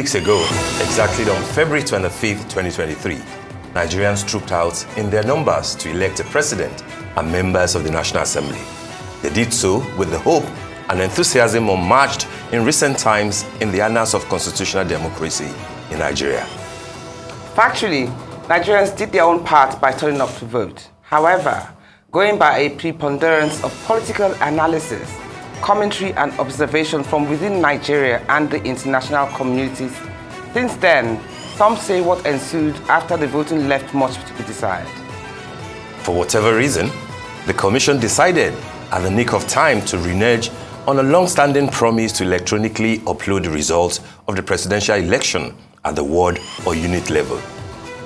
weeks ago, exactly on February 25th, 2023, Nigerians trooped out in their numbers to elect a president and members of the National Assembly. They did so with the hope and enthusiasm unmatched in recent times in the annals of constitutional democracy in Nigeria. Factually, Nigerians did their own part by turning up to vote. However, going by a preponderance of political analysis, commentary and observation from within Nigeria and the international communities, since then, some say what ensued after the voting left much to be desired. For whatever reason, the Commission decided at the nick of time to renege on a long-standing promise to electronically upload the results of the presidential election at the ward or unit level.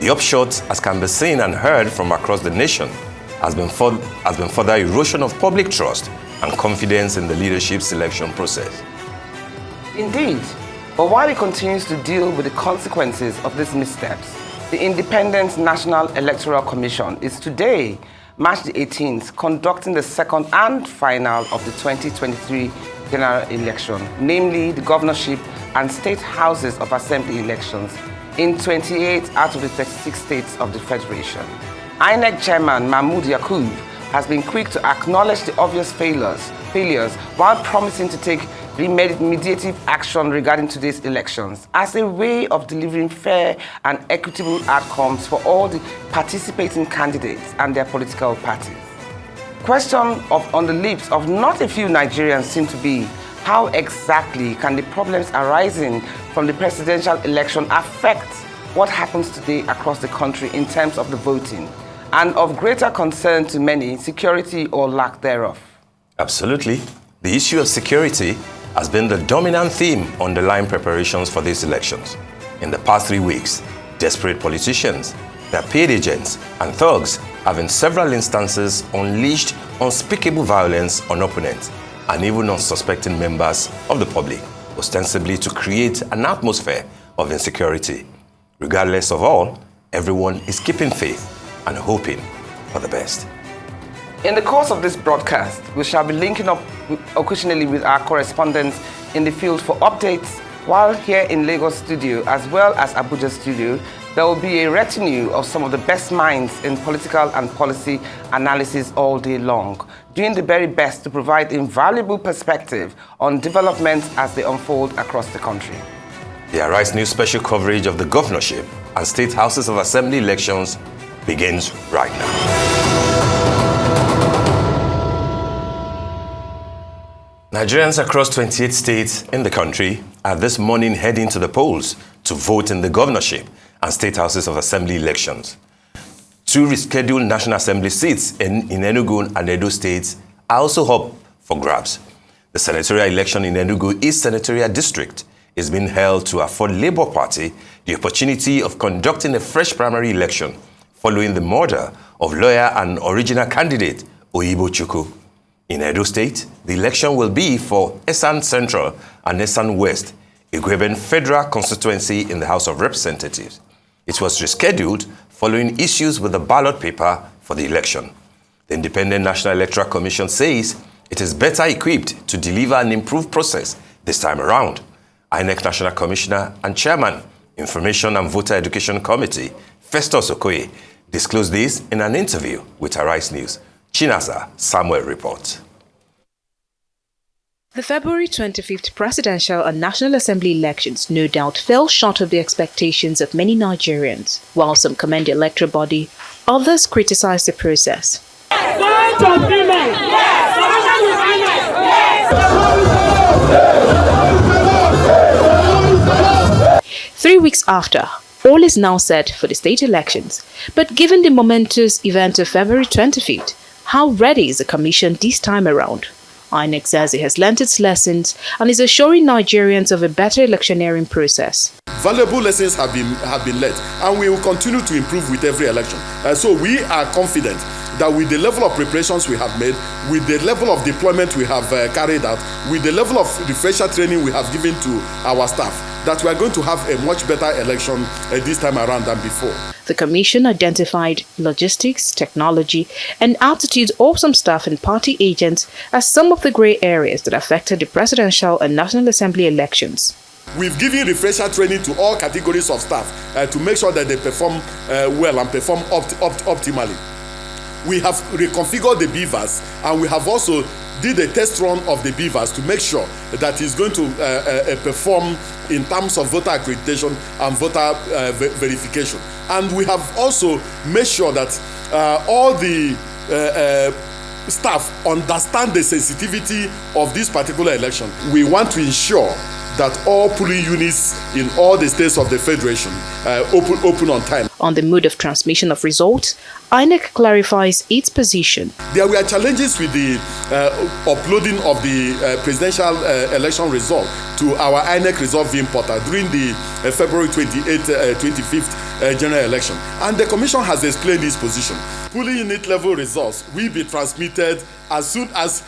The upshot, as can be seen and heard from across the nation, has been further erosion of public trust and confidence in the leadership selection process. Indeed, but while it continues to deal with the consequences of these missteps, the Independent National Electoral Commission is today, March the 18th, conducting the second and final of the 2023 general election, namely the governorship and state houses of assembly elections in 28 out of the 36 states of the Federation. INEC Chairman Mahmood Yakub has been quick to acknowledge the obvious failures while promising to take remediative action regarding today's elections as a way of delivering fair and equitable outcomes for all the participating candidates and their political parties. Question on the lips of not a few Nigerians seem to be, how exactly can the problems arising from the presidential election affect what happens today across the country in terms of the voting, and of greater concern to many, security or lack thereof? Absolutely. The issue of security has been the dominant theme underlying preparations for these elections. In the past 3 weeks, desperate politicians, their paid agents, and thugs have in several instances unleashed unspeakable violence on opponents and even unsuspecting members of the public, ostensibly to create an atmosphere of insecurity. Regardless of all, everyone is keeping faith and hoping for the best. In the course of this broadcast, we shall be linking up occasionally with our correspondents in the field for updates, while here in Lagos studio as well as Abuja studio, there will be a retinue of some of the best minds in political and policy analysis all day long, doing the very best to provide invaluable perspective on developments as they unfold across the country. The Arise News special coverage of the governorship and state houses of assembly elections begins right now. Nigerians across 28 states in the country are this morning heading to the polls to vote in the governorship and state houses of assembly elections. 2 rescheduled National Assembly seats in Enugu and Edo states are also up for grabs. The senatorial election in Enugu East Senatorial District is being held to afford Labour Party the opportunity of conducting a fresh primary election following the murder of lawyer and original candidate Oyibo Chukwu. In Edo State, the election will be for Esan Central and Esan West, a Gweben federal constituency in the House of Representatives. It was rescheduled following issues with the ballot paper for the election. The Independent National Electoral Commission says it is better equipped to deliver an improved process this time around. INEC National Commissioner and Chairman, Information and Voter Education Committee, Festus Okoye, disclosed this in an interview with Arise News. Chinasa Samuel reports. The February 25th presidential and National Assembly elections no doubt fell short of the expectations of many Nigerians. While some commend the electoral body, others criticize the process. 3 weeks after, all is now set for the state elections. But given the momentous event of February 25th, how ready is the Commission this time around? INEC says it has learnt its lessons and is assuring Nigerians of a better electioneering process. Valuable lessons have been learned, and we will continue to improve with every election. So we are confident that with the level of preparations we have made, with the level of deployment we have carried out, with the level of refresher training we have given to our staff, that we are going to have a much better election this time around than before. The Commission identified logistics, technology, and attitudes of some staff and party agents as some of the grey areas that affected the presidential and National Assembly elections. We've given refresher training to all categories of staff to make sure that they perform well and perform optimally. We have reconfigured the beavers, and we have also did a test run of the beavers to make sure that it's going to perform in terms of voter accreditation and voter verification. And we have also made sure that all the staff understand the sensitivity of this particular election. We want to ensure that all polling units in all the states of the Federation open on time. On the mode of transmission of results, INEC clarifies its position. There were challenges with the uploading of the presidential election result to our INEC result viewing portal during the February 28th, 25th general election. And the Commission has explained its position. Polling unit level results will be transmitted as soon as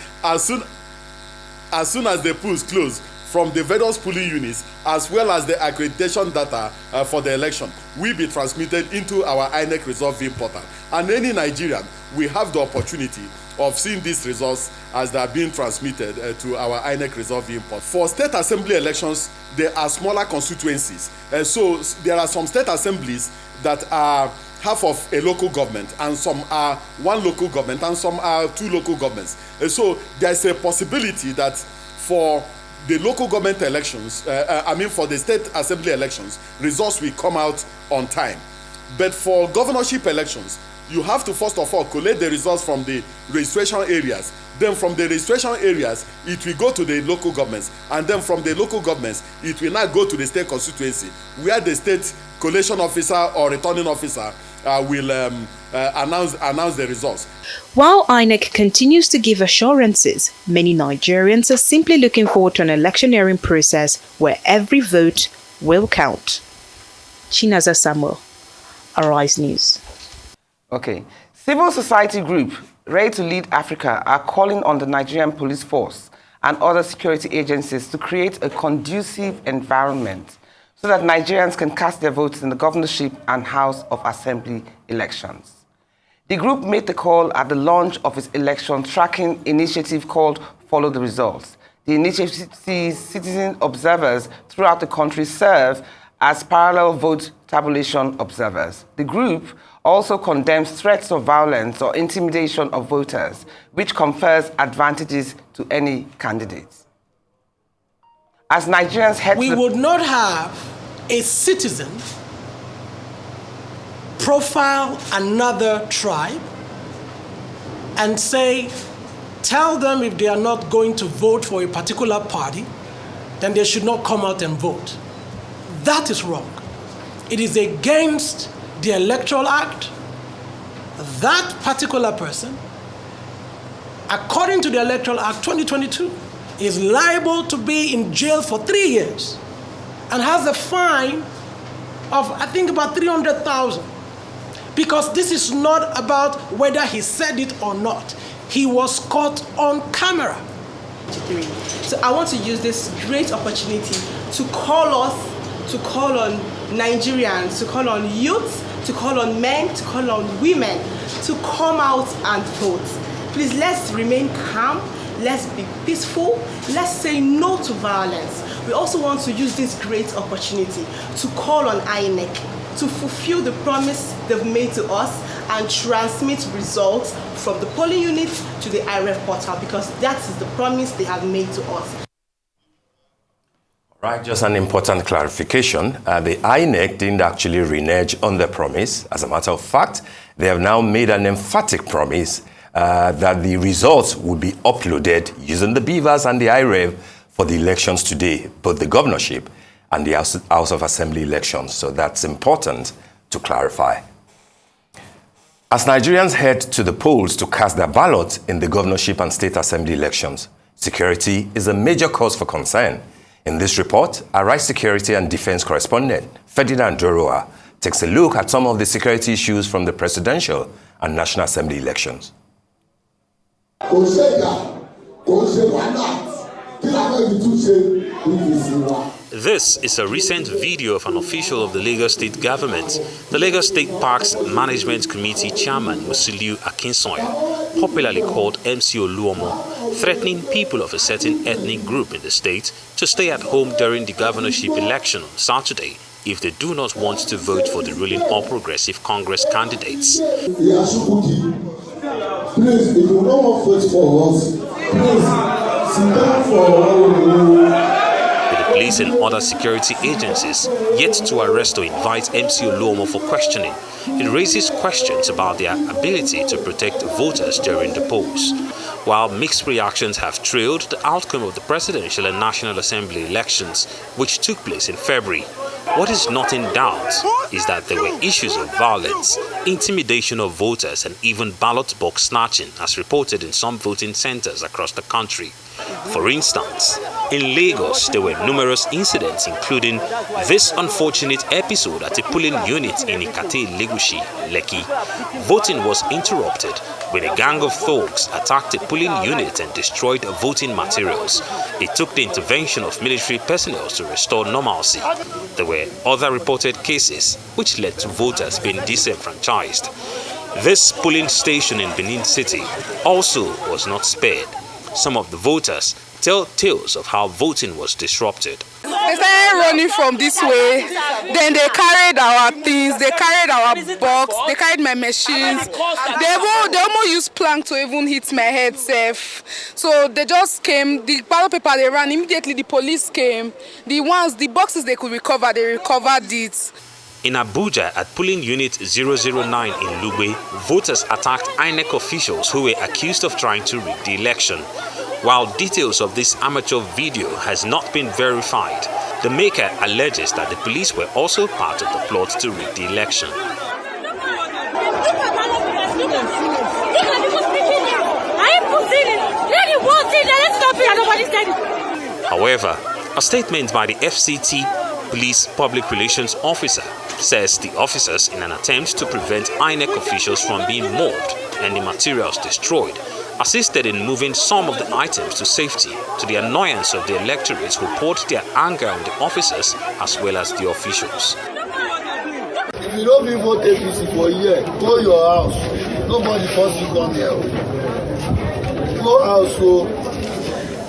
the polls close from the various polling units, as well as the accreditation data for the election will be transmitted into our INEC result viewing portal. And any Nigerian will have the opportunity of seeing these results as they are being transmitted to our INEC result viewing portal. For state assembly elections, there are smaller constituencies. So there are some state assemblies that are half of a local government, and some are one local government, and some are two local governments. So there is a possibility that for the local government elections, for the state assembly elections, results will come out on time. But for governorship elections, you have to first of all collect the results from the registration areas. Then from the registration areas, it will go to the local governments. And then from the local governments, it will now go to the state constituency, where the state collation officer or returning officer will announce the results. While INEC continues to give assurances, many Nigerians are simply looking forward to an electioneering process where every vote will count. Chinaza Samuel, Arise News. Okay. Civil society group Ready to Lead Africa are calling on the Nigerian police force and other security agencies to create a conducive environment so that Nigerians can cast their votes in the governorship and House of Assembly elections. The group made the call at the launch of its election tracking initiative called Follow the Results. The initiative sees citizen observers throughout the country serve as parallel vote tabulation observers. The group also condemns threats of violence or intimidation of voters, which confers advantages to any candidates. As Nigerians head we would not have a citizen profile another tribe and say, tell them if they are not going to vote for a particular party, then they should not come out and vote. That is wrong. It is against the Electoral Act. That particular person, according to the Electoral Act 2022, is liable to be in jail for 3 years and has a fine of, I think, about 300,000. Because this is not about whether he said it or not. He was caught on camera. So I want to use this great opportunity to call on Nigerians, to call on youth, to call on men, to call on women to come out and vote. Please, let's remain calm, let's be peaceful, let's say no to violence. We also want to use this great opportunity to call on INEC to fulfill the promise they've made to us and transmit results from the polling units to the IREF portal, because that is the promise they have made to us. Right, just an important clarification. The INEC didn't actually renege on the promise. As a matter of fact, they have now made an emphatic promise that the results will be uploaded using the beavers and the IREF for the elections today, both the governorship and the House of Assembly elections. So that's important to clarify. As Nigerians head to the polls to cast their ballot in the governorship and state assembly elections, security is a major cause for concern. In this report, our Right Security and Defense correspondent, Ferdinand Doroa, takes a look at some of the security issues from the presidential and National Assembly elections. This is a recent video of an official of the Lagos State government. The Lagos State Parks Management Committee Chairman Musiliu Akinsanya, popularly called MC Oluomo, threatening people of a certain ethnic group in the state to stay at home during the governorship election on Saturday if they do not want to vote for the ruling All Progressive Congress candidates. Please, if you don't want to vote for us, please sit down for With the police and other security agencies yet to arrest or invite MC Oluomo for questioning, it raises questions about their ability to protect voters during the polls. While mixed reactions have trailed the outcome of the presidential and National Assembly elections, which took place in February, what is not in doubt is that there were issues of violence, intimidation of voters, and even ballot box snatching, as reported in some voting centers across the country. For instance, in Lagos, there were numerous incidents, including this unfortunate episode at a polling unit in Ikate, Legushi, Lekki. Voting was interrupted when a gang of thugs attacked a polling unit and destroyed voting materials. It took the intervention of military personnel to restore normalcy. There were other reported cases which led to voters being disenfranchised. This polling station in Benin City also was not spared. Some of the voters tell tales of how voting was disrupted. They started running from this way, then they carried our things, they carried our box, they carried my machines. They almost used plank to even hit my head safe. So they just came, the ballot paper they ran, immediately the police came. The boxes they could recover, they recovered it. In Abuja, at polling unit 009 in Lugbe, voters attacked INEC officials who were accused of trying to rig the election. While details of this amateur video has not been verified, the maker alleges that the police were also part of the plot to rig the election. However, a statement by the FCT Police Public Relations Officer says the officers, in an attempt to prevent INEC officials from being mobbed and the materials destroyed, assisted in moving some of the items to safety, to the annoyance of the electorate who poured their anger on the officers as well as the officials. If you don't even vote APC for a year, go your house. Nobody forced you to come here. Go house, so.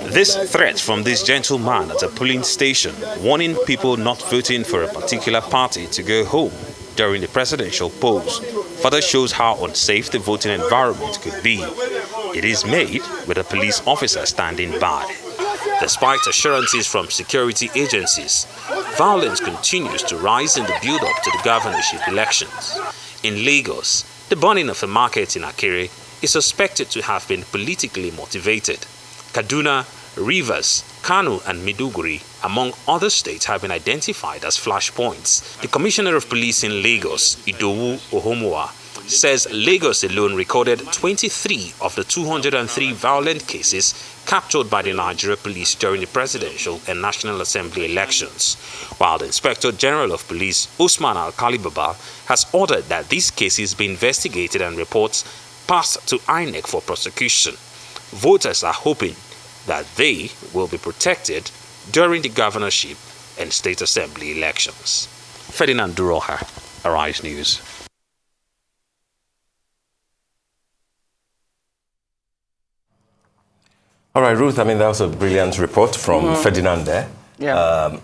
This threat from this gentleman at a polling station, warning people not voting for a particular party to go home during the presidential polls, further shows how unsafe the voting environment could be. It is made with a police officer standing by. Despite assurances from security agencies, violence continues to rise in the build-up to the governorship elections. In Lagos, the burning of a market in Akere is suspected to have been politically motivated. Kaduna, Rivers, Kano and Maiduguri, among other states, have been identified as flashpoints. The Commissioner of Police in Lagos, Idowu Ohomoa, says Lagos alone recorded 23 of the 203 violent cases captured by the Nigeria police during the presidential and National Assembly elections, while the Inspector General of Police, Usman Al-Kalibaba, has ordered that these cases be investigated and reports passed to INEC for prosecution. Voters are hoping that they will be protected during the governorship and state assembly elections. Ferdinand Duroha, Arise News. All right, Ruth, I mean, that was a brilliant report from Ferdinand there. Yeah.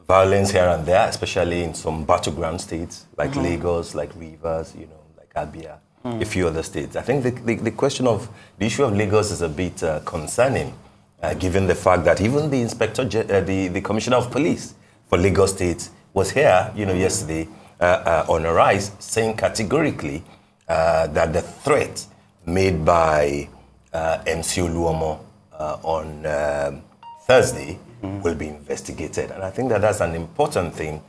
Violence here and there, especially in some battleground states like Lagos, like Rivers, like Abia, a few other states. I think the question of the issue of Lagos is a bit concerning, given the fact that even the the Commissioner of Police for Lagos State was here, yesterday on a rise, saying categorically that the threat made by MC Oluomo on Thursday will be investigated. And I think that that's an important thing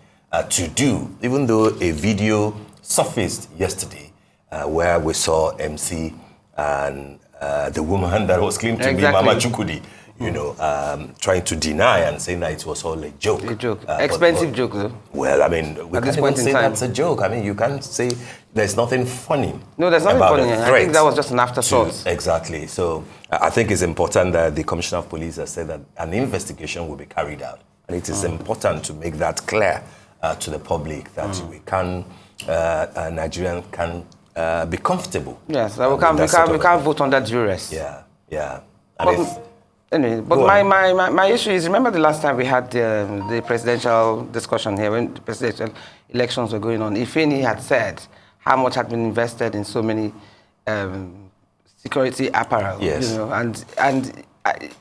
to do, even though a video surfaced yesterday where we saw MC and the woman that was claimed to be Mama Chukudi, trying to deny and saying that it was all a joke. A joke. Expensive joke, though. Well, I mean, we can't even say that's a joke. I mean, you can't say there's nothing funny. No, there's nothing funny. I think that was just an afterthought. Exactly. So I think it's important that the Commissioner of Police has said that an investigation will be carried out. And it is important to make that clear to the public that we can, Nigerians can be comfortable. Yes, we can't vote under duress. Yeah. Anyway, but my issue is, remember the last time we had the presidential discussion here, when the presidential elections were going on, Ifeni had said how much had been invested in so many security apparel, yes. you know, and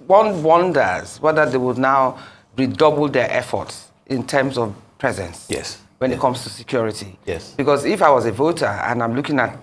one wonders whether they would now redouble their efforts in terms of presence. Yes. When it comes to security. Yes. Because if I was a voter and I'm looking at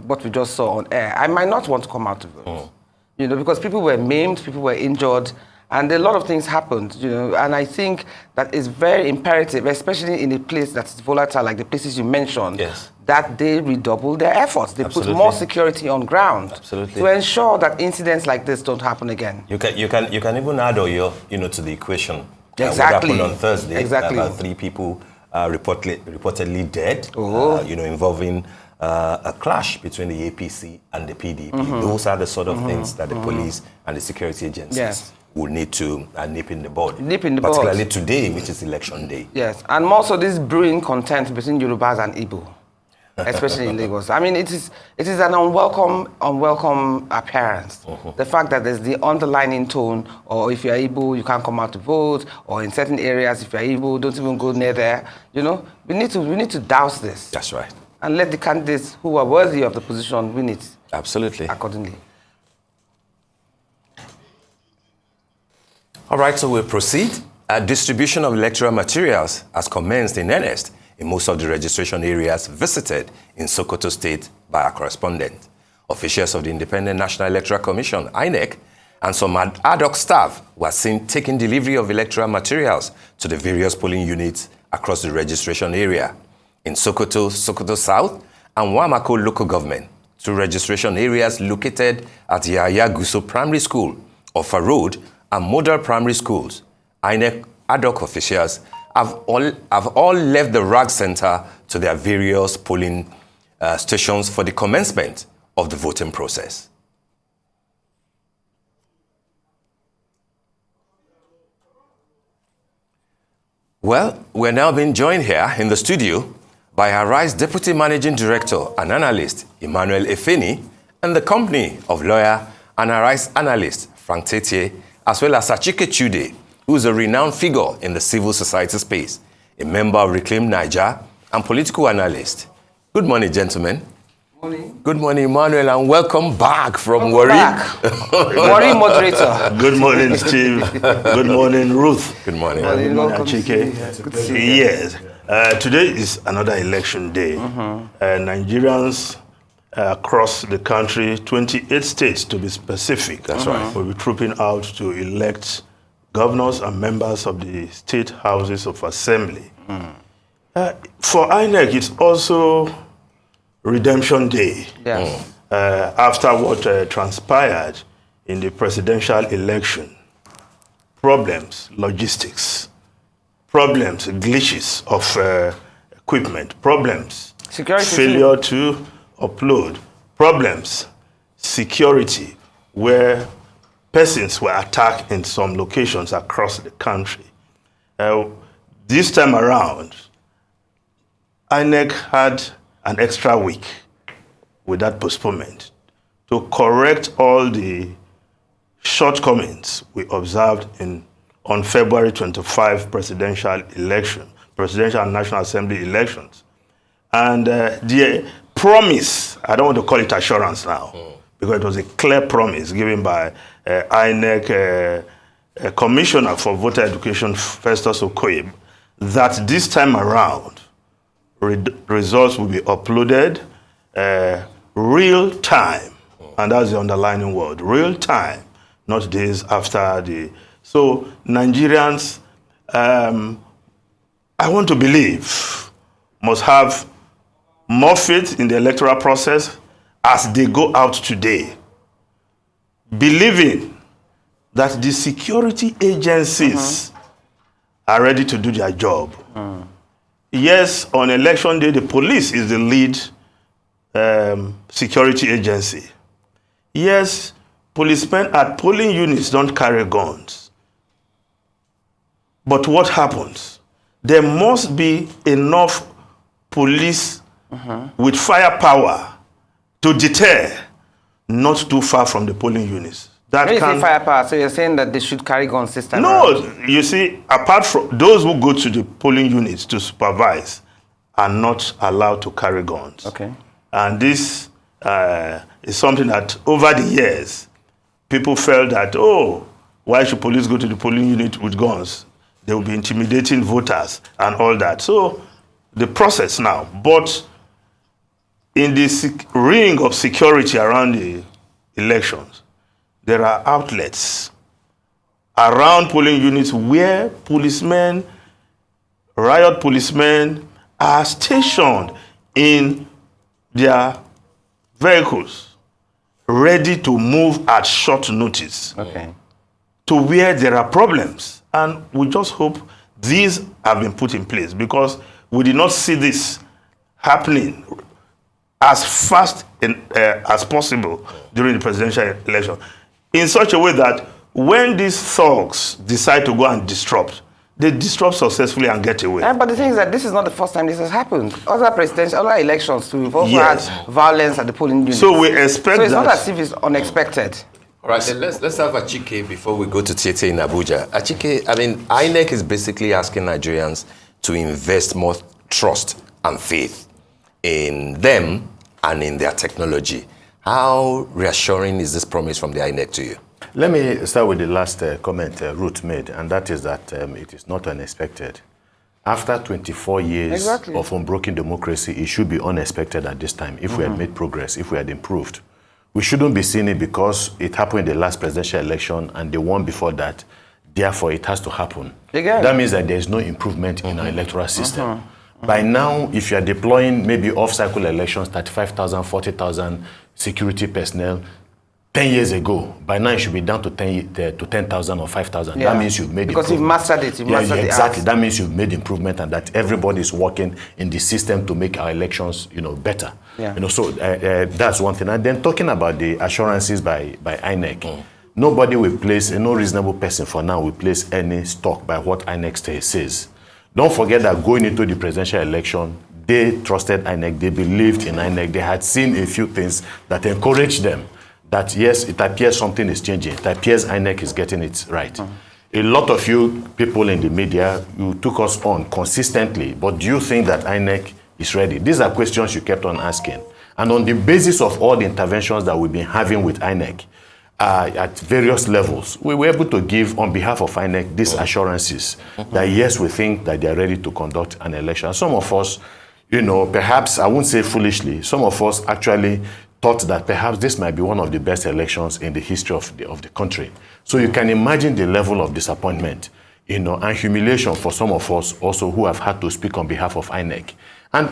what we just saw on air, I might not want to come out to vote. You know, because people were maimed, people were injured, and a lot of things happened, you know, and I think that is very imperative, especially in a place that's volatile, like the places you mentioned, yes. that they redouble their efforts. They put more security on ground to ensure that incidents like this don't happen again. You can even add Oyo, you know, to the equation. Exactly. What happened on Thursday, exactly. About 3 people reportedly dead, you know, involving a clash between the APC and the PDP. Those are the sort of things that the police and the security agencies will need to nip in the bud. Particularly today, which is election day. Yes, and more so this brewing content between Yorubas and Igbo, especially in Lagos. I mean, it is an unwelcome appearance. The fact that there's the underlining tone, or if you're Igbo, you can't come out to vote, or in certain areas, if you're Igbo, don't even go near there. You know, we need to douse this. That's right. And let the candidates who are worthy of the position win it. Absolutely. Accordingly. All right, so we'll proceed. Distribution of electoral materials has commenced in earnest in most of the registration areas visited in Sokoto State by our correspondent. Officials of the Independent National Electoral Commission, INEC, and some ad hoc staff were seen taking delivery of electoral materials to the various polling units across the registration area. In Sokoto, Sokoto South, and Wamako local government, 2 registration areas located at Yaya Guso Primary School, Offa Road, and Model Primary Schools. INEC ad hoc officials have all left the RAG Center to their various polling stations for the commencement of the voting process. Well, we're now being joined here in the studio by Arise Deputy Managing Director and Analyst Emmanuel Efeni, and the company of lawyer and Arise analyst Frank Tete, as well as Achike Chude, who is a renowned figure in the civil society space, a member of Reclaim Niger, and political analyst. Good morning, gentlemen. Morning. Good morning, Emmanuel, and welcome back from Warri. Warri moderator. Good morning, Steve. Good morning, Ruth. Good morning. Good morning, Achike. Good to see you. Yes. Today is another election day. Nigerians across the country, 28 states to be specific, That's right, will be trooping out to elect governors and members of the state houses of assembly. For INEC, it's also Redemption Day. Yes. After what transpired in the presidential election. Problems, logistics, problems, glitches of equipment, problems, Security failure to upload, problems, security, where persons were attacked in some locations across the country. This time around, INEC had an extra week with that postponement to correct all the shortcomings we observed on February 25 presidential and National Assembly elections. And the promise, I don't want to call it assurance now, because it was a clear promise given by INEC Commissioner for Voter Education, Festus Okoye, that this time around, results will be uploaded real time. And that's the underlining word, real time, not days after the... So Nigerians, I want to believe, must have more faith in the electoral process as they go out today, believing that the security agencies are ready to do their job. Yes, on election day, the police is the lead security agency. Yes, policemen at polling units don't carry guns. But what happens? There must be enough police with firepower to deter not too far from the polling units. that when you can... say firepower, so you're saying that they should carry guns this time No, around? you see, apart from those who go to the polling units to supervise are not allowed to carry guns. Okay. And this is something that over the years, people felt that, oh, why should police go to the polling unit with guns? They will be intimidating voters and all that. So the process now, but in the ring of security around the elections, there are outlets around polling units where policemen, riot policemen, are stationed in their vehicles, ready to move at short notice. Okay. To where there are problems. And we just hope these have been put in place, because we did not see this happening as fast as possible during the presidential election, in such a way that when these thugs decide to go and disrupt, they disrupt successfully and get away. But the thing is that this is not the first time this has happened. Other elections too, we've also had violence at the polling units. So we expect So it's that. not as if it's unexpected. All right, then let's have Achike before we go to Tete in Abuja. Achike, I mean, INEC is basically asking Nigerians to invest more trust and faith in them and in their technology. How reassuring is this promise from the INEC to you? Let me start with the last comment Ruth made, and that is that it is not unexpected. After 24 years of unbroken democracy, it should be unexpected at this time if we had made progress, if we had improved. We shouldn't be seeing it because it happened in the last presidential election and the one before that. Therefore, it has to happen. Again. That means that there is no improvement in our electoral system. By now, if you are deploying maybe off-cycle elections, 35,000, 40,000 security personnel, 10 years ago, by now it should be down to 10,000 or 5,000. Yeah. That means you've made because improvement. you've mastered it. You've mastered exactly. the That means you've made improvement and that everybody is working in the system to make our elections, better. Yeah. So that's one thing. And then talking about the assurances by INEC, nobody will place, no reasonable person for now will place any stock by what INEC says. Don't forget that going into the presidential election, they trusted INEC, they believed in INEC, they had seen a few things that encouraged them. That yes, it appears something is changing. It appears INEC is getting it right. A lot of you people in the media, you took us on consistently, but do you think that INEC is ready? These are questions you kept on asking. And on the basis of all the interventions that we've been having with INEC at various levels, we were able to give, on behalf of INEC, these assurances that yes, we think that they are ready to conduct an election. Some of us, perhaps, I won't say foolishly, some of us actually thought that perhaps this might be one of the best elections in the history of the country. So you can imagine the level of disappointment, and humiliation for some of us also who have had to speak on behalf of INEC. And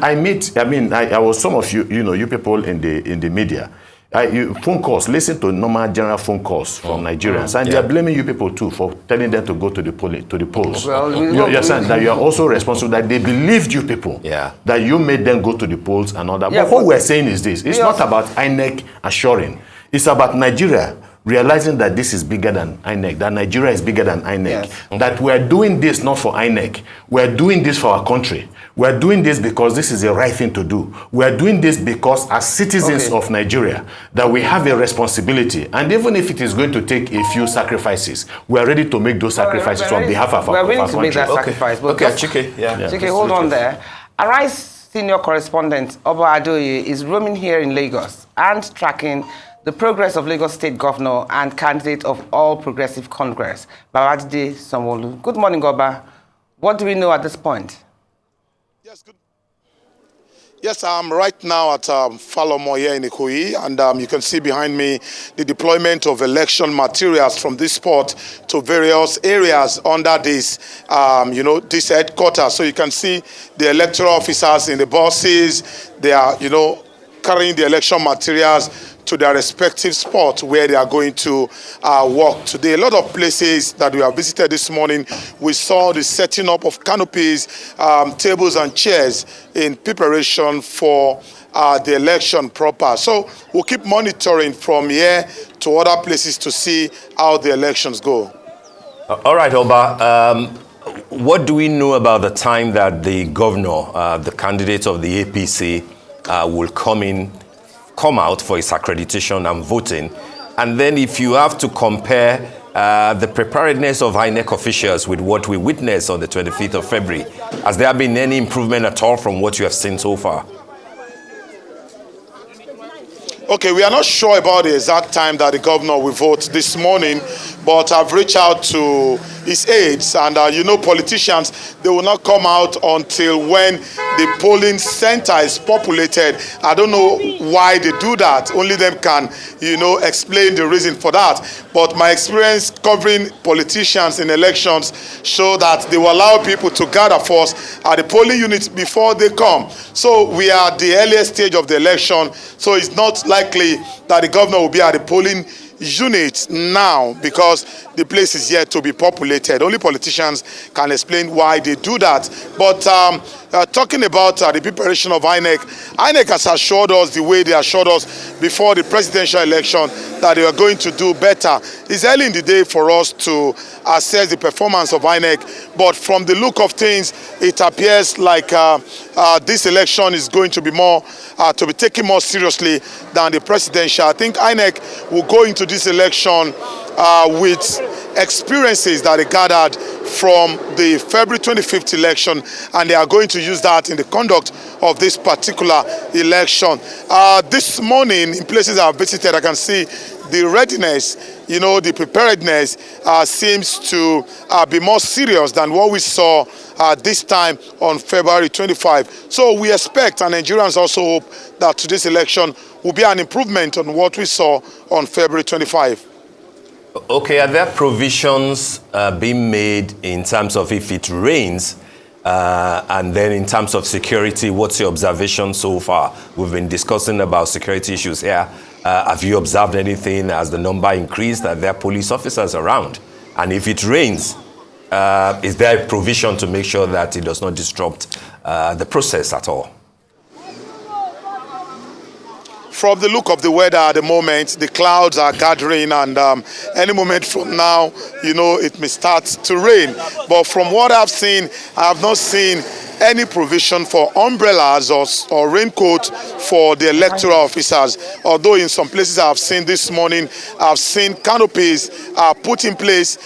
I was some of you, you people in the media, phone calls, listen to normal general phone calls from Nigerians, and they are blaming you people too for telling them to go to the polls. Well, you understand that you are also responsible, that they believed you people, that you made them go to the polls and all that. But what we're saying is this, it's not about INEC assuring, it's about Nigeria realizing that this is bigger than INEC, that Nigeria is bigger than INEC, that we're doing this not for INEC, we're doing this for our country. We're doing this because this is the right thing to do. We're doing this because as citizens of Nigeria, that we have a responsibility. And even if it is going to take a few sacrifices, we're ready to make those sacrifices on behalf of our country. We're willing to make that sacrifice. But Chike, Chike, hold on there. Arise senior correspondent Oba Adoye is roaming here in Lagos and tracking the progress of Lagos State Governor and candidate of All Progressive Congress, Babajide Sanwo-Olu. Good morning, Oba. What do we know at this point? Yes, good. Yes, I'm right now at Falomo here in Ikoyi, and you can see behind me the deployment of election materials from this spot to various areas under this, this headquarters. So you can see the electoral officers in the buses. They are, carrying the election materials to their respective spots where they are going to work today. A lot of places that we have visited this morning, we saw the setting up of canopies, tables and chairs in preparation for the election proper. So we'll keep monitoring from here to other places to see how the elections go. All right, Oba. What do we know about the time that the governor, the candidate of the APC, will come out for his accreditation and voting And then if you have to compare the preparedness of INEC officials with what we witnessed on the 25th of February, has there been any improvement at all from what you have seen so far? Okay, we are not sure about the exact time that the governor will vote this morning, but I've reached out to his aides, and you know, politicians, they will not come out until when the polling center is populated. I don't know why they do that. Only them can, you know, explain the reason for that. But my experience covering politicians in elections show that they will allow people to gather first at the polling unit before they come. So we are at the earliest stage of the election, so it's not likely that the governor will be at the polling unit now because the place is yet to be populated. Only politicians can explain why they do that. But talking about the preparation of INEC, INEC has assured us the way they assured us before the presidential election that they are going to do better. It's early in the day for us to assess the performance of INEC, but from the look of things, it appears like this election is going to be more to be taken more seriously than the presidential. I think INEC will go into this election with experiences that they gathered from the February 25th election, and they are going to use that in the conduct of this particular election. This morning, in places I have visited, I can see the readiness, you know, the preparedness seems to be more serious than what we saw this time on February 25. So we expect, and Nigerians also hope, that today's election will be an improvement on what we saw on February 25. Okay, are there provisions being made in terms of if it rains, and then in terms of security, what's your observation so far? We've been discussing about security issues here. Have you observed anything as the number increased? Are there police officers around? And if it rains, is there a provision to make sure that it does not disrupt the process at all? From the look of the weather at the moment, the clouds are gathering, and any moment from now, you know, it may start to rain. But from what I've seen, I have not seen any provision for umbrellas or raincoat for the electoral officers. Although in some places I have seen this morning, I've seen canopies put in place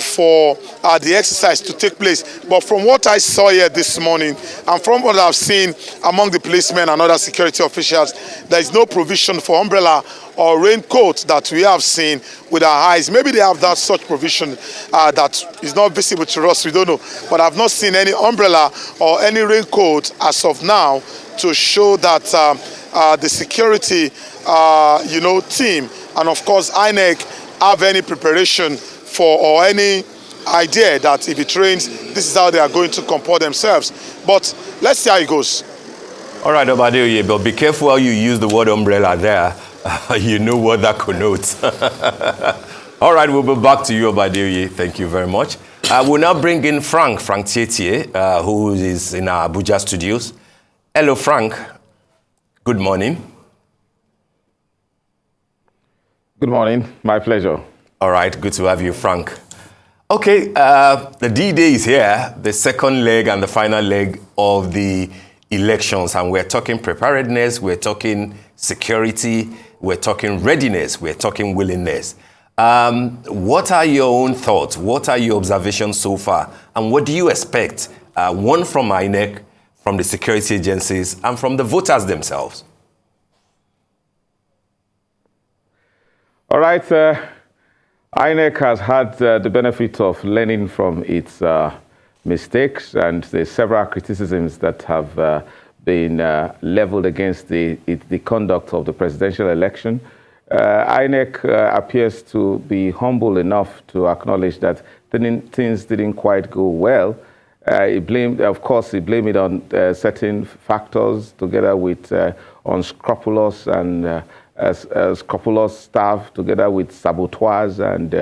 for the exercise to take place. But from what I saw here this morning, and from what I've seen among the policemen and other security officials, there is no provision for umbrella or raincoat that we have seen with our eyes. Maybe they have that such provision that is not visible to us, we don't know. But I've not seen any umbrella or any raincoat as of now to show that the security you know, team and of course INEC have any preparation for or any idea that if it rains, this is how they are going to comport themselves. But let's see how it goes. All right, Obadeoye, but be careful how you use the word umbrella there. You know what that connotes. All right, we'll be back to you, Obadeoye. Thank you very much. We'll now bring in Frank Tietie, who is in our Abuja studios. Hello, Frank. Good morning. Good morning. My pleasure. All right, good to have you, Frank. Okay, the D-Day is here, the second leg and the final leg of the elections, and we're talking preparedness, we're talking security, we're talking readiness, we're talking willingness. What are your own thoughts? What are your observations so far? And what do you expect? One from INEC, from the security agencies, and from the voters themselves. All right. INEC has had the benefit of learning from its mistakes and the several criticisms that have been leveled against the conduct of the presidential election. INEC appears to be humble enough to acknowledge that things didn't quite go well. Of course, he blamed it on certain factors together with unscrupulous and scrupulous staff, together with saboteurs and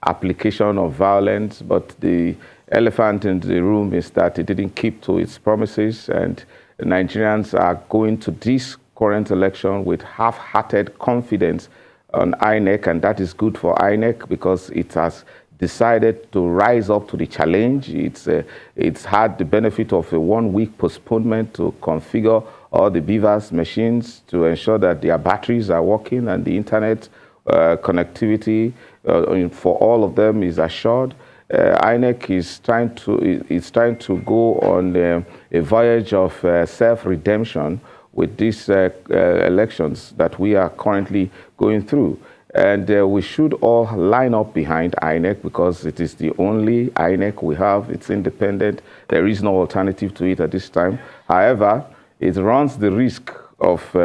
application of violence. But the elephant in the room is that it didn't keep to its promises, and Nigerians are going to this current election with half-hearted confidence on INEC, and that is good for INEC because it has decided to rise up to the challenge. It's had the benefit of a 1-week postponement to configure all the BVAS machines to ensure that their batteries are working and the internet connectivity for all of them is assured. INEC is trying to go on a voyage of self-redemption with these elections that we are currently going through. And we should all line up behind INEC because it is the only INEC we have. It's independent. There is no alternative to it at this time. However, it runs the risk of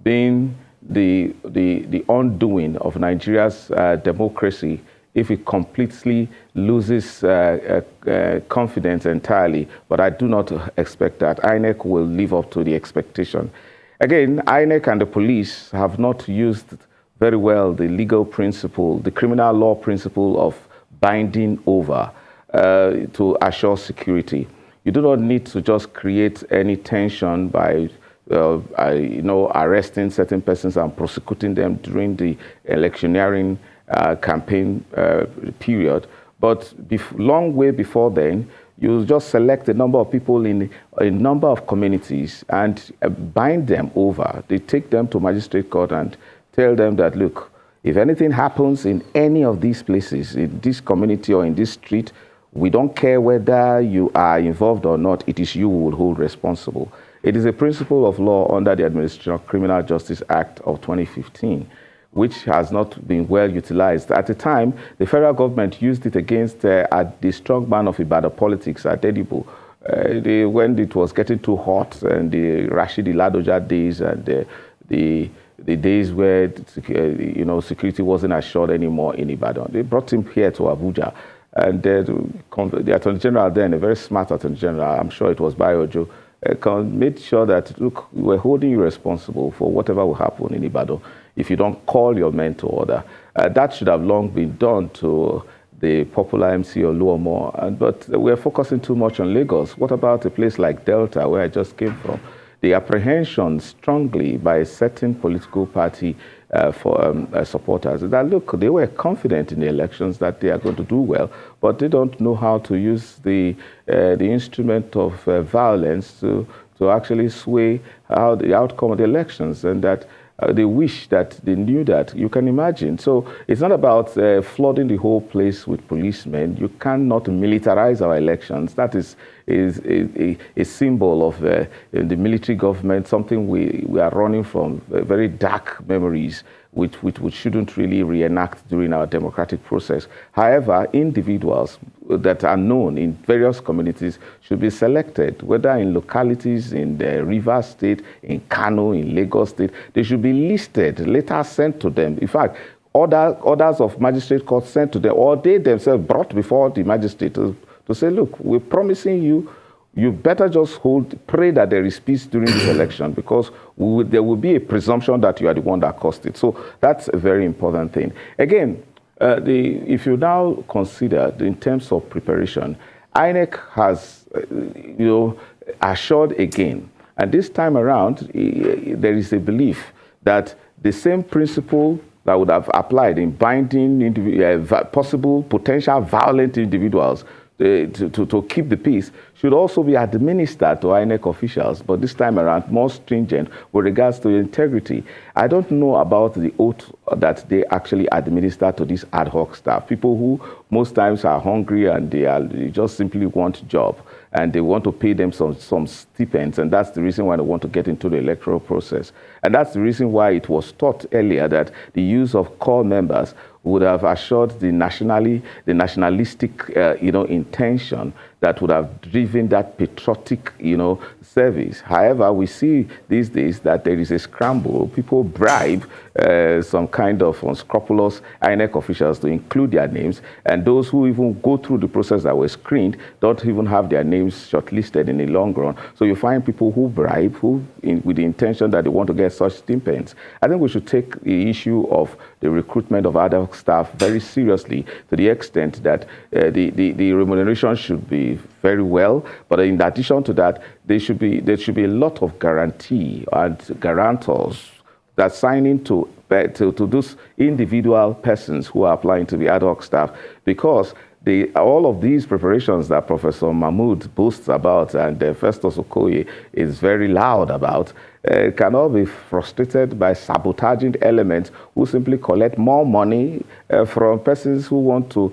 being the undoing of Nigeria's democracy if it completely loses confidence entirely. But I do not expect that. INEC will live up to the expectation. Again, INEC and the police have not used very well the legal principle, the criminal law principle of binding over to assure security. You do not need to just create any tension by arresting certain persons and prosecuting them during the electioneering campaign period. But long way before then, you just select a number of people in a number of communities and bind them over. They take them to magistrate court and tell them that, look, if anything happens in any of these places, in this community or in this street, we don't care whether you are involved or not, it is you who will hold responsible. It is a principle of law under the Administration of Criminal Justice Act of 2015, which has not been well utilized. At the time, the federal government used it against the strongman of Ibadan politics at Edibo. When it was getting too hot, and the Rashidi Ladoja days and the days where security wasn't assured anymore in Ibadan, they brought him here to Abuja. And the Attorney General then, a very smart Attorney General, I'm sure it was Bayojo, made sure that, look, we're holding you responsible for whatever will happen in Ibadan if you don't call your men to order. That should have long been done to the popular MC Oluomo, but we're focusing too much on Lagos. What about a place like Delta, where I just came from? The apprehension strongly by a certain political party supporters that, look, they were confident in the elections that they are going to do well, but they don't know how to use the instrument of violence to actually sway the outcome of the elections, and that they wish that they knew that. You can imagine. So it's not about flooding the whole place with policemen. You cannot militarize our elections. That is a symbol of the military government, something we are running from, very dark memories, which shouldn't really reenact during our democratic process. However, individuals that are known in various communities should be selected, whether in localities in the Rivers State, in Kano, in Lagos State. They should be listed, letters sent to them. In fact, orders of magistrate court sent to them, or they themselves brought before the magistrate to say, look, we're promising you, you better just pray that there is peace during this election, because there will be a presumption that you are the one that caused it. So that's a very important thing. Again, if you now consider in terms of preparation, INEC has assured again, and this time around, there is a belief that the same principle that would have applied in binding potential violent individuals to keep the peace should also be administered to INEC officials, but this time around more stringent with regards to integrity. I don't know about the oath that they actually administer to these ad hoc staff, people who most times are hungry and they just simply want a job and they want to pay them some stipends, and that's the reason why they want to get into the electoral process. And that's the reason why it was taught earlier that the use of core members would have assured the nationalistic, intention that would have driven that patriotic, service. However, we see these days that there is a scramble. People bribe some kind of unscrupulous INEC officials to include their names, and those who even go through the process that were screened don't even have their names shortlisted in the long run. So you find people who bribe, with the intention that they want to get such stipends. I think we should take the issue of the recruitment of ad hoc staff very seriously, to the extent that the remuneration should be very well, but in addition to that, there should be a lot of guarantee and guarantors that sign into to those individual persons who are applying to be ad hoc staff, because all of these preparations that Professor Mahmood boasts about and Festus Okoye is very loud about cannot be frustrated by sabotaging elements who simply collect more money from persons who want to,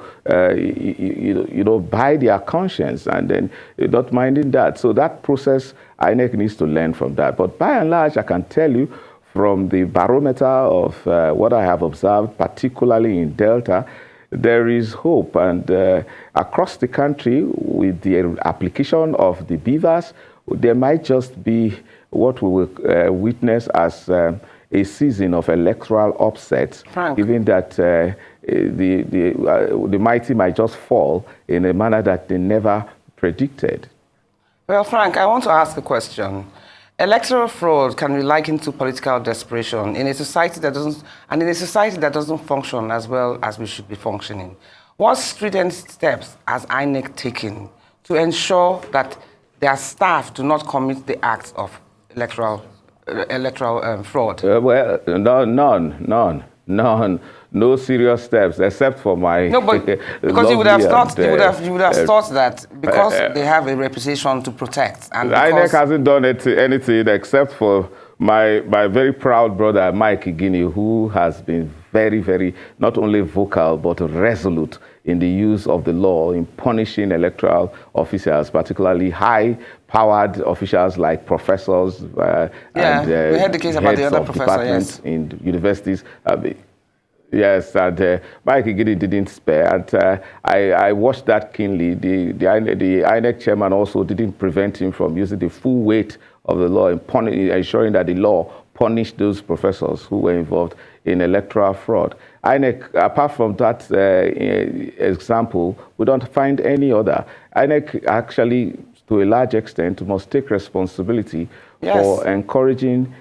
buy their conscience and then not minding that. So that process, INEC needs to learn from that. But by and large, I can tell you from the barometer of what I have observed, particularly in Delta, there is hope. And across the country, with the application of the beavers, there might just be what we will witness as a season of electoral upset, given that the mighty might just fall in a manner that they never predicted. Well, Frank, I want to ask a question. Electoral fraud can be likened to political desperation in a society that doesn't function as well as we should be functioning. What stringent steps has INEC taken to ensure that their staff do not commit the acts of electoral fraud? Well, none. No serious steps, except for my. No, but because you would have thought that because they have a reputation to protect, and INEC hasn't done anything except for my very proud brother Mike Igini, who has been very, very not only vocal but resolute in the use of the law in punishing electoral officials, particularly high-powered officials like professors. We had the case about the other professor, yes, in universities. Yes, and Mike Igidi didn't spare, and I watched that keenly. The INEC chairman also didn't prevent him from using the full weight of the law in ensuring that the law punished those professors who were involved in electoral fraud. INEC, apart from that example, we don't find any other. INEC actually, to a large extent, must take responsibility for encouraging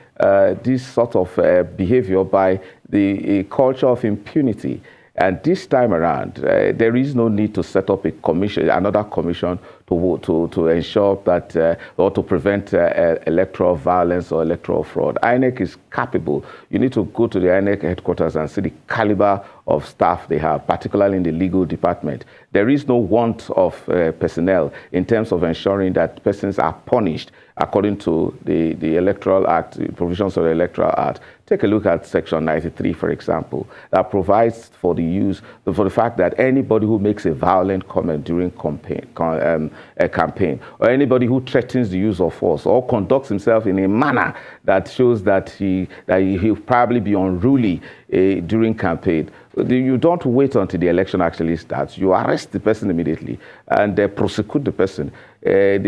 this sort of behavior by the culture of impunity. And this time around, there is no need to set up a commission, another commission to ensure that or to prevent electoral violence or electoral fraud. INEC is capable. You need to go to the INEC headquarters and see the caliber of staff they have, particularly in the legal department. There is no want of personnel in terms of ensuring that persons are punished according to the Electoral Act, the provisions of the Electoral Act. Take a look at Section 93, for example, that provides for the fact that anybody who makes a violent comment during a campaign, or anybody who threatens the use of force or conducts himself in a manner that shows that he'll probably be unruly during campaign, you don't wait until the election actually starts. You arrest the person immediately and prosecute the person. And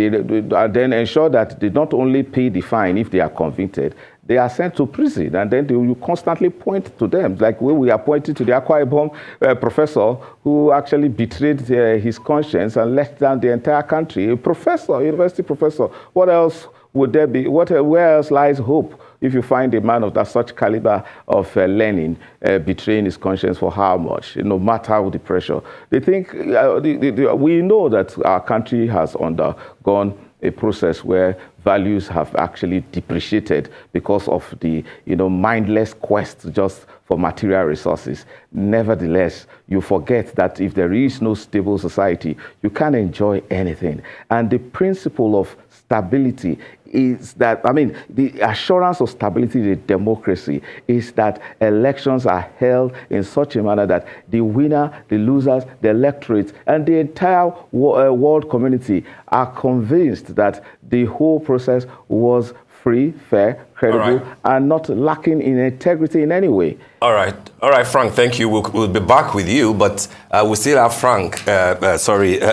then ensure that they not only pay the fine if they are convicted, they are sent to prison, and then you constantly point to them, like we are pointing to the Akwa Ibom professor who actually betrayed his conscience and let down the entire country. A professor, university professor. What else would there be? Where else lies hope if you find a man of such caliber of learning betraying his conscience for how much, no matter the pressure? They think, we know that our country has undergone a process where values have actually depreciated because of the mindless quest just for material resources. Nevertheless, you forget that if there is no stable society, you can't enjoy anything. And the principle of stability is that, the assurance of stability in democracy is that elections are held in such a manner that the winner, the losers, the electorate, and the entire world community are convinced that the whole process was free, fair, credible, and not lacking in integrity in any way. All right, Frank, thank you. We'll be back with you, but we still have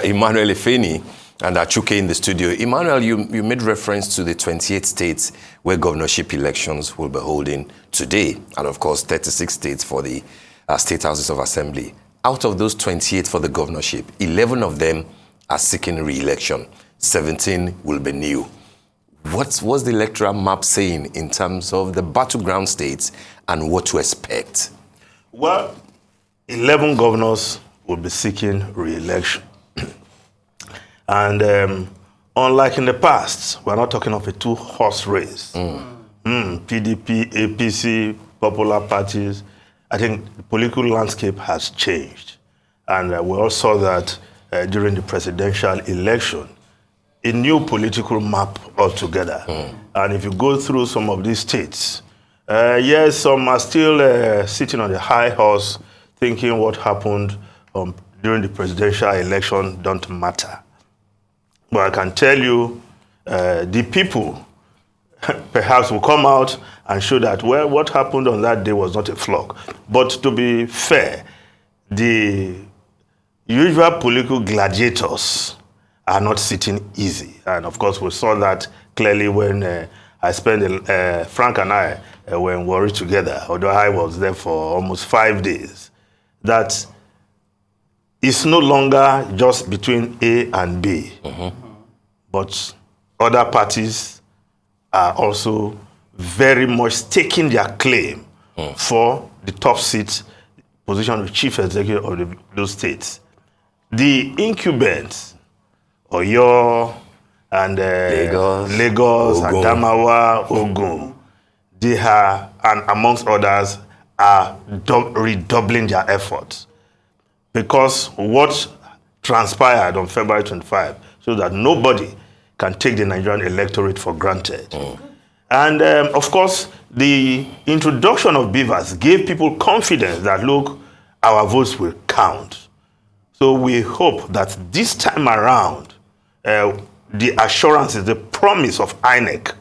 Emmanuel Ifeni and Achuke in the studio. Emmanuel, you made reference to the 28 states where governorship elections will be holding today, and of course 36 states for the state houses of assembly. Out of those 28 for the governorship, 11 of them are seeking re-election. 17 will be new. What's the electoral map saying in terms of the battleground states and what to expect? Well, 11 governors will be seeking re-election. And unlike in the past, we're not talking of a two-horse race. PDP, APC, popular parties. I think the political landscape has changed. And we all saw that during the presidential election, a new political map altogether. And if you go through some of these states, yes, some are still sitting on the high horse, thinking what happened during the presidential election don't matter. But I can tell you, the people perhaps will come out and show that, well, what happened on that day was not a flog. But to be fair, the usual political gladiators are not sitting easy. And of course, we saw that clearly when I spent, Frank and I were in Warri together, although I was there for almost 5 days, that it's no longer just between A and B, but other parties are also very much staking their claim for the top seat position of chief executive of those states. The incumbents, Oyo and Lagos, Adamawa, Ogun, they are, and amongst others, are redoubling their efforts. Because what transpired on February 25 shows that nobody can take the Nigerian electorate for granted. And of course, the introduction of beavers gave people confidence that, look, our votes will count. So we hope that this time around, the assurances, the promise of INEC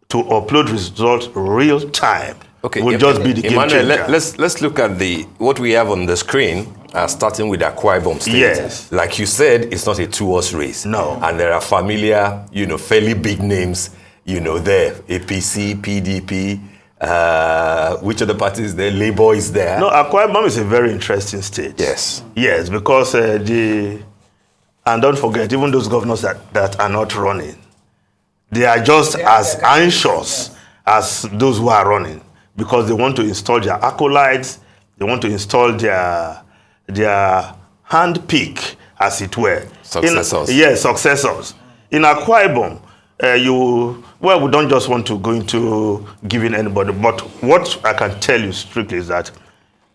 to upload results real time will just be the game changer. Let's look at what we have on the screen, starting with Akwa Ibom State. Yes. Like you said, it's not a two-horse race. No. And there are familiar, fairly big names, there. APC, PDP, which other parties there? Labour is there. No, Akwa Ibom is a very interesting state. Yes. Yes, because and don't forget, even those governors that are not running, they are just as anxious as those who are running, because they want to install their acolytes, they want to install their hand-pick, as it were. Successors. Yes, successors. In Akwa Ibom, we don't just want to go into giving anybody, but what I can tell you strictly is that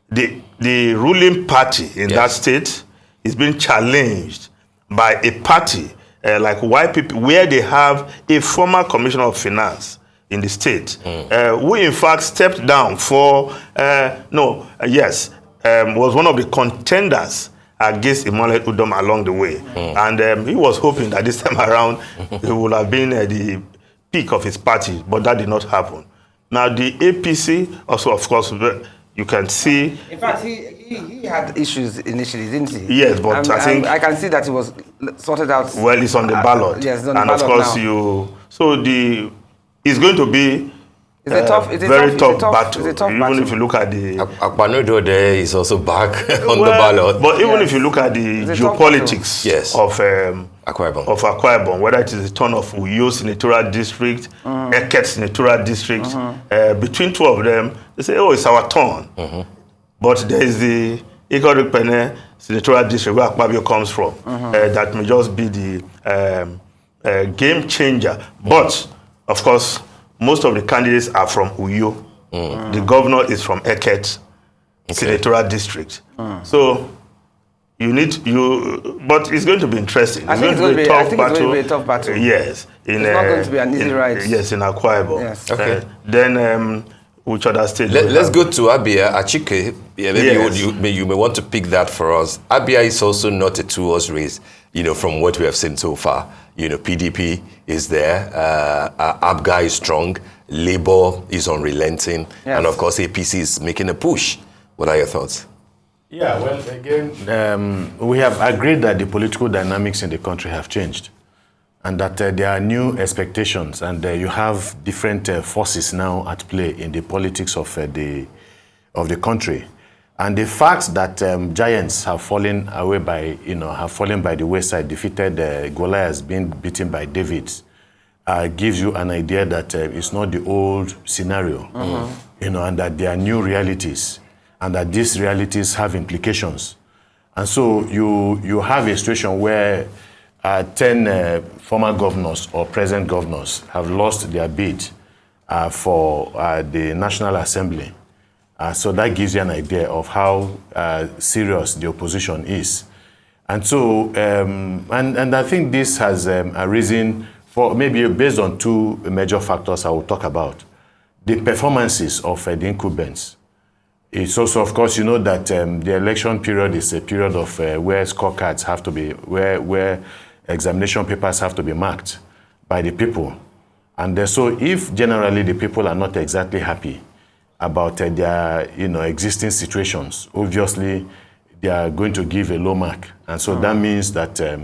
the ruling party in that state is being challenged by a party like YPP, where they have a former commissioner of finance in the state, who in fact stepped down for, was one of the contenders against Emmanuel Udom along the way. And he was hoping that this time around he would have been the peak of his party, but that did not happen. Now the APC also, of course, you can see. In fact, he had issues initially, didn't he? Yes, but I think I can see that it was sorted out. Well, it's on the ballot. Yes, it's on the and ballot of course now. It's going to be very tough battle. Even if you look at the Akpanodo there is also back on the ballot. But even if you look at the geopolitics of Akwa Ibom, whether it is the turn of Uyo senatorial district, Eket senatorial district, between two of them, they say, oh, it's our turn. But there is the Ikorikpene senatorial district where Akpabio comes from. That may just be the game changer. But, of course, most of the candidates are from Uyo. The governor is from Eket senatorial district. So but it's going to be interesting. I think it's going to be a tough battle. Yes. It's not going to be an easy ride. Yes, in Akwa Ibom. Yes. Okay. Then which other state? Let's go to Abia, Achike. Maybe you may want to pick that for us. Abia is also not a two-horse race, from what we have seen so far. PDP is there, ABGA is strong, Labour is unrelenting, and of course APC is making a push. What are your thoughts? Yeah, well, again, we have agreed that the political dynamics in the country have changed, and that there are new expectations, and you have different forces now at play in the politics of the country. And the fact that giants have fallen away have fallen by the wayside, defeated Goliath being beaten by David, gives you an idea that it's not the old scenario, and that there are new realities, and that these realities have implications. And so you have a situation where 10 former governors or present governors have lost their bid for the National Assembly. So that gives you an idea of how serious the opposition is. And so, and I think this has arisen for maybe based on two major factors I will talk about. The performances of the incumbents. It's also, of course, you know that the election period is a period of where scorecards have to be, where examination papers have to be marked by the people. And so if generally the people are not exactly happy about their existing situations, obviously they are going to give a low mark. And so that means that the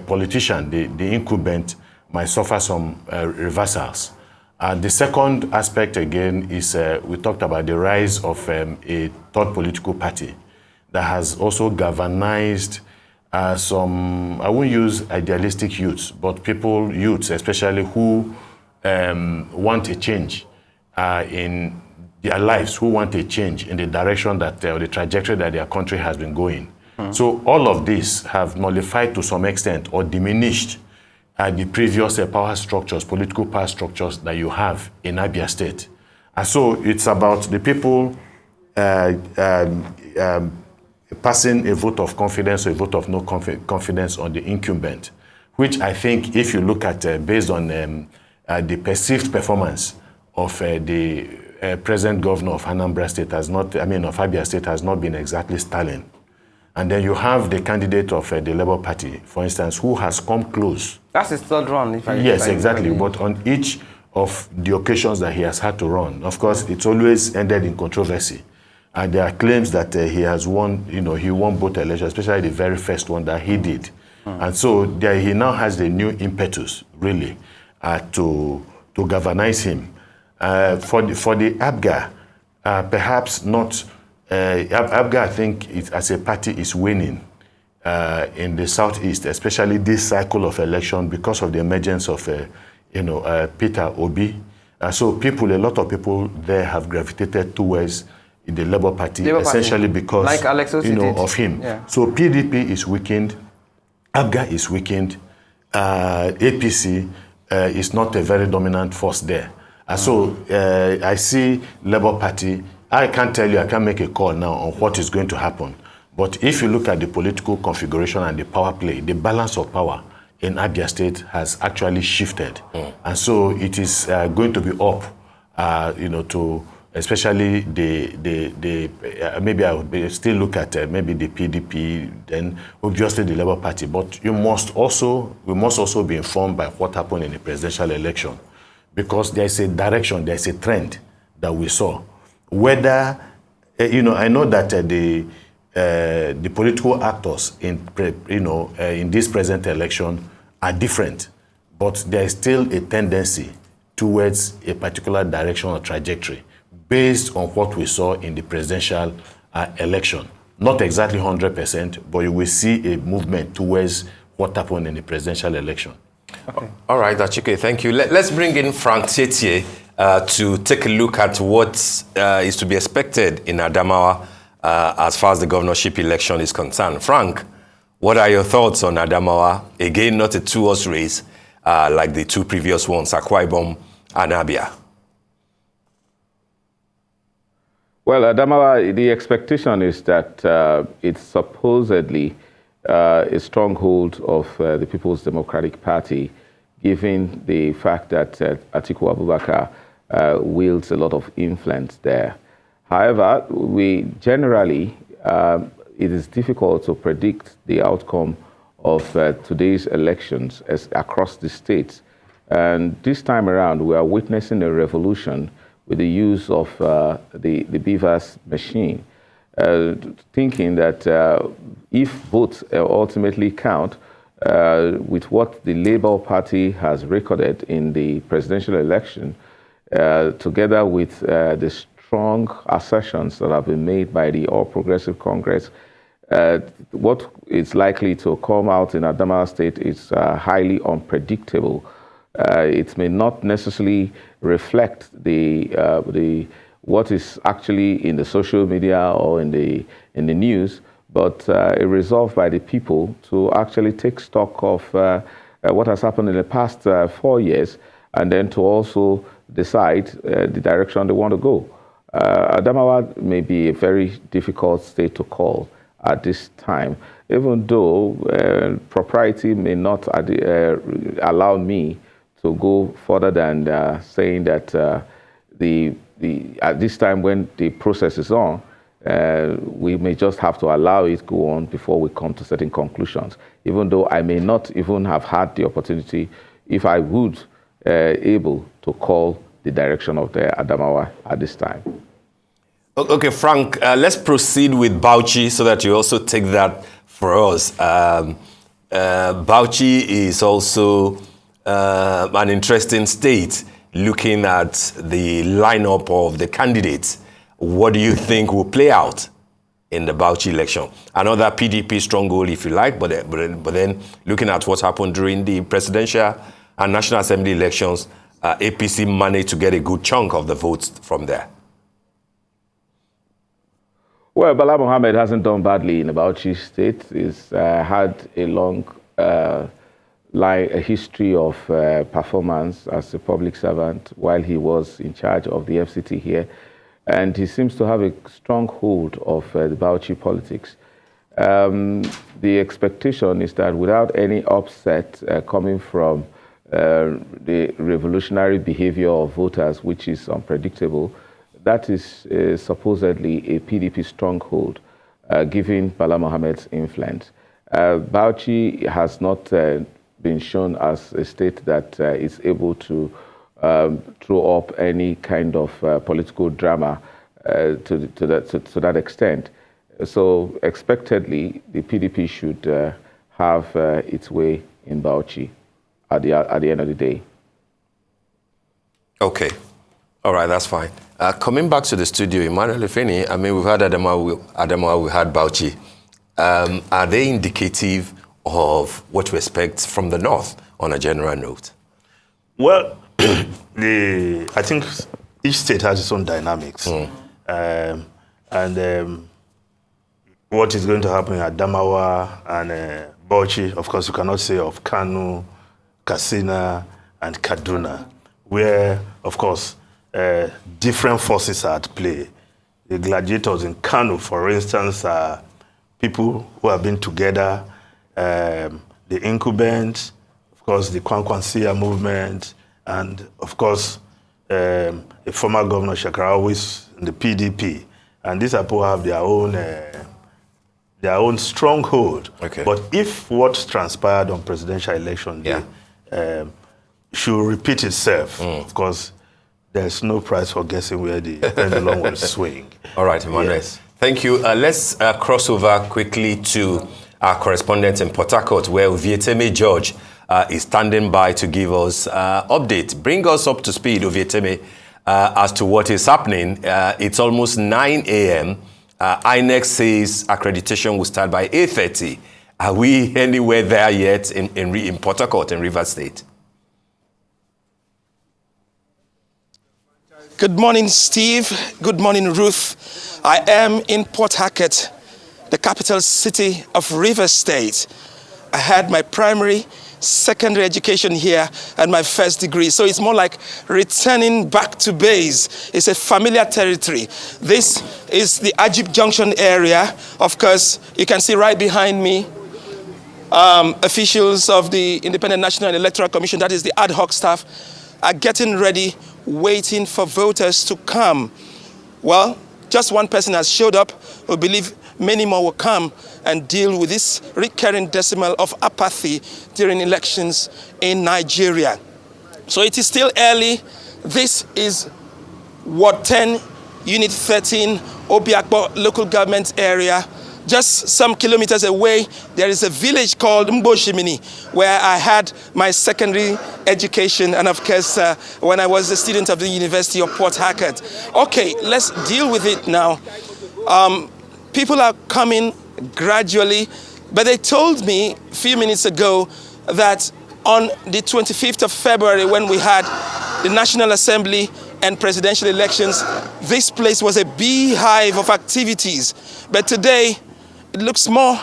politician, the incumbent, might suffer some reversals. The second aspect, again, is we talked about the rise of a third political party that has also galvanized some, I won't use idealistic youths, but youths especially, who want a change in their lives, who want a change in the direction that, or the trajectory that their country has been going. So all of this have nullified to some extent or diminished the previous power structures, political power structures that you have in Abia State. And so it's about the people passing a vote of confidence or a vote of no confidence on the incumbent, which I think if you look at based on the perceived performance of the present governor of Anambra State of Abia State has not been exactly sterling. And then you have the candidate of the Labour Party, for instance, who has come close. That's his third run. Yes, exactly. But on each of the occasions that he has had to run, of course, it's always ended in controversy. And there are claims that he has won, he won both elections, especially the very first one that he did. And so he now has the new impetus, really, to galvanize him. For the ABGA, perhaps not. ABGA, I think, as a party, is winning in the southeast, especially this cycle of election, because of the emergence of, Peter Obi. So a lot of people there have gravitated towards the Labour Party, essentially because like of him. Yeah. So PDP is weakened, ABGA is weakened, APC is not a very dominant force there. So I see Labour Party. I can't tell you, I can't make a call now on what is going to happen. But if you look at the political configuration and the power play, the balance of power in Abia State has actually shifted. And so it is going to be up, to especially maybe I would still look at maybe the PDP, then obviously the Labour Party. But we must also be informed by what happened in the presidential election, because there is a direction, there is a trend that we saw. Whether, I know that the political actors in this present election are different, but there is still a tendency towards a particular direction or trajectory based on what we saw in the presidential election. Not exactly 100%, but you will see a movement towards what happened in the presidential election. Okay. All right, Achike, thank you. Let's bring in Frank Tietie to take a look at what is to be expected in Adamawa as far as the governorship election is concerned. Frank, what are your thoughts on Adamawa? Again, not a two-horse race like the two previous ones, Akwa Ibom and Abia. Well, Adamawa, the expectation is that it's supposedly a stronghold of the People's Democratic Party, given the fact that Atiku Abubakar wields a lot of influence there. However, it is difficult to predict the outcome of today's elections across the states. And this time around, we are witnessing a revolution with the use of the BVAS machine, thinking that if votes ultimately count, with what the Labour Party has recorded in the presidential election, together with the strong assertions that have been made by the All Progressive Congress, what is likely to come out in Adamawa State is highly unpredictable. It may not necessarily reflect what is actually in the social media or in the news, but a resolve by the people to actually take stock of what has happened in the past 4 years, and then to also decide the direction they want to go. Adamawa may be a very difficult state to call at this time, even though propriety may not allow me to go further than saying that at this time when the process is on, we may just have to allow it go on before we come to certain conclusions, even though I may not even have had the opportunity, if I would, able to call the direction of the Adamawa at this time. Okay, Frank, let's proceed with Bauchi so that you also take that for us. Bauchi is also an interesting state looking at the lineup of the candidates. What do you think will play out in the Bauchi election? Another PDP stronghold, if you like, but then looking at what happened during the presidential and National Assembly elections, APC managed to get a good chunk of the votes from there. Well, Bala Mohammed hasn't done badly in the Bauchi state. He's had a long a history of performance as a public servant while he was in charge of the FCT here. And he seems to have a strong hold of the Bauchi politics. The expectation is that without any upset coming from the revolutionary behavior of voters, which is unpredictable, that is supposedly a PDP stronghold, given Bala Mohammed's influence. Bauchi has not been shown as a state that is able to throw up any kind of political drama to that extent. So expectedly, the PDP should have its way in Bauchi at the end of the day. Okay. All right, that's fine. Coming back to the studio, Emmanuel Ifeni, I mean, we've had Adamawa, we've had Bauchi. Are they indicative of what to expect from the North on a general note? Well, I think each state has its own dynamics. What is going to happen at Adamawa and Bauchi, of course, you cannot say of Kano, Katsina, and Kaduna, where, of course, different forces are at play. The gladiators in Kano, for instance, are people who have been together, the incumbents, of course, the Kwankwansia movement, and, of course, a former governor, Shakara, always in the PDP. And these people have their own stronghold. Okay. But if what transpired on presidential election day should repeat itself, of course, there's no prize for guessing where the pendulum will swing. All right, Emmanuel. Yes. Thank you. Let's cross over quickly to our correspondent in Port Harcourt, where Ovieteme George is standing by to give us update. Bring us up to speed, Ovieteme, as to what is happening. It's almost 9 a.m. INEC says accreditation will start by 8:30. Are we anywhere there yet in Port Harcourt, in Rivers State? Good morning, Steve. Good morning, Ruth. I am in Port Harcourt, the capital city of Rivers State. I had my primary, secondary education here and my first degree. So it's more like returning back to base. It's a familiar territory. This is the Ajib Junction area. Of course, you can see right behind me, officials of the Independent National Electoral Commission, that is the ad hoc staff, are getting ready, waiting for voters to come. Well, just one person has showed up. We believe many more will come and deal with this recurring decimal of apathy during elections in Nigeria. So it is still early. This is Ward 10, Unit 13, Obiakpo local government area. Just some kilometers away, there is a village called Mboshimini, where I had my secondary education, and of course, when I was a student of the University of Port Harcourt. Okay, let's deal with it now. People are coming gradually, but they told me a few minutes ago that on the 25th of February, when we had the National Assembly and presidential elections, this place was a beehive of activities. But today, it looks more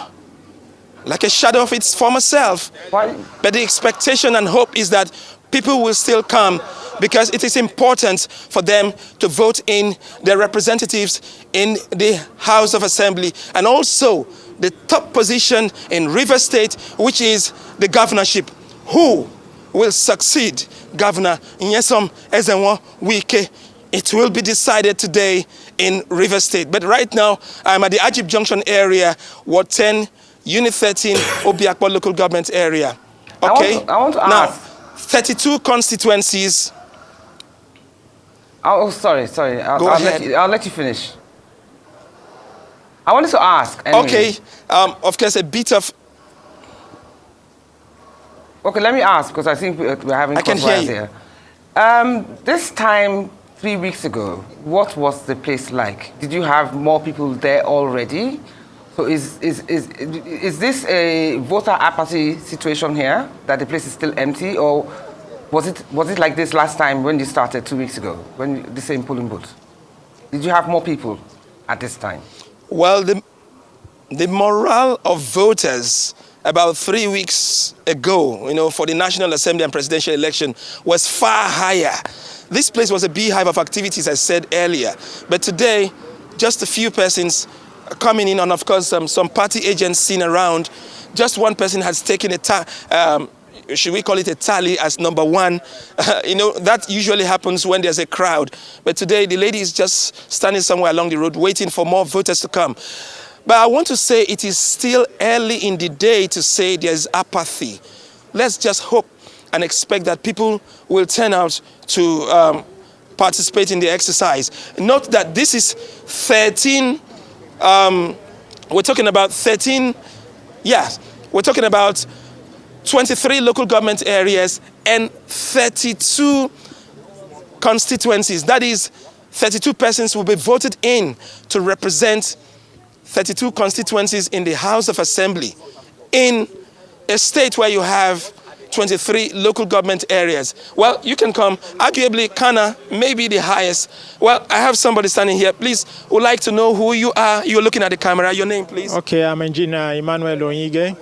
like a shadow of its former self. But the expectation and hope is that people will still come. because it is important for them to vote in their representatives in the House of Assembly, and also the top position in Rivers State, which is the governorship. Who will succeed Governor Nyesom Ezenwo Wike? It will be decided today in Rivers State. But right now, I'm at the Ajib Junction area, Ward 10, Unit 13, Obiakpo local government area. Okay? I want to now, ask. 32 constituencies. Oh, sorry. Go ahead. I'll let you finish. I wanted to ask. Anyway. Okay, of course, a bit of... Okay, let me ask, because I think we're having crosswires here. This time, 3 weeks ago, what was the place like? Did you have more people there already? So is this a voter apathy situation here, that the place is still empty, or was it like this last time when you started 2 weeks ago, when the same polling booth? Did you have more people at this time? Well, the morale of voters about 3 weeks ago, for the National Assembly and presidential election was far higher. This place was a beehive of activities, as I said earlier. But today, just a few persons coming in, and of course some party agents seen around. Just one person has taken should we call it a tally as number one? That usually happens when there's a crowd. But today, the lady is just standing somewhere along the road waiting for more voters to come. But I want to say it is still early in the day to say there's apathy. Let's just hope and expect that people will turn out to participate in the exercise. Note that this is 13, we're talking about 13, we're talking about 23 local government areas and 32 constituencies. That is, 32 persons will be voted in to represent 32 constituencies in the House of Assembly in a state where you have 23 local government areas. Well, you can come. Arguably, Kana may be the highest. Well, I have somebody standing here. Please, would like to know who you are. You're looking at the camera. Your name, please. Okay, I'm Engineer Emmanuel Onyige.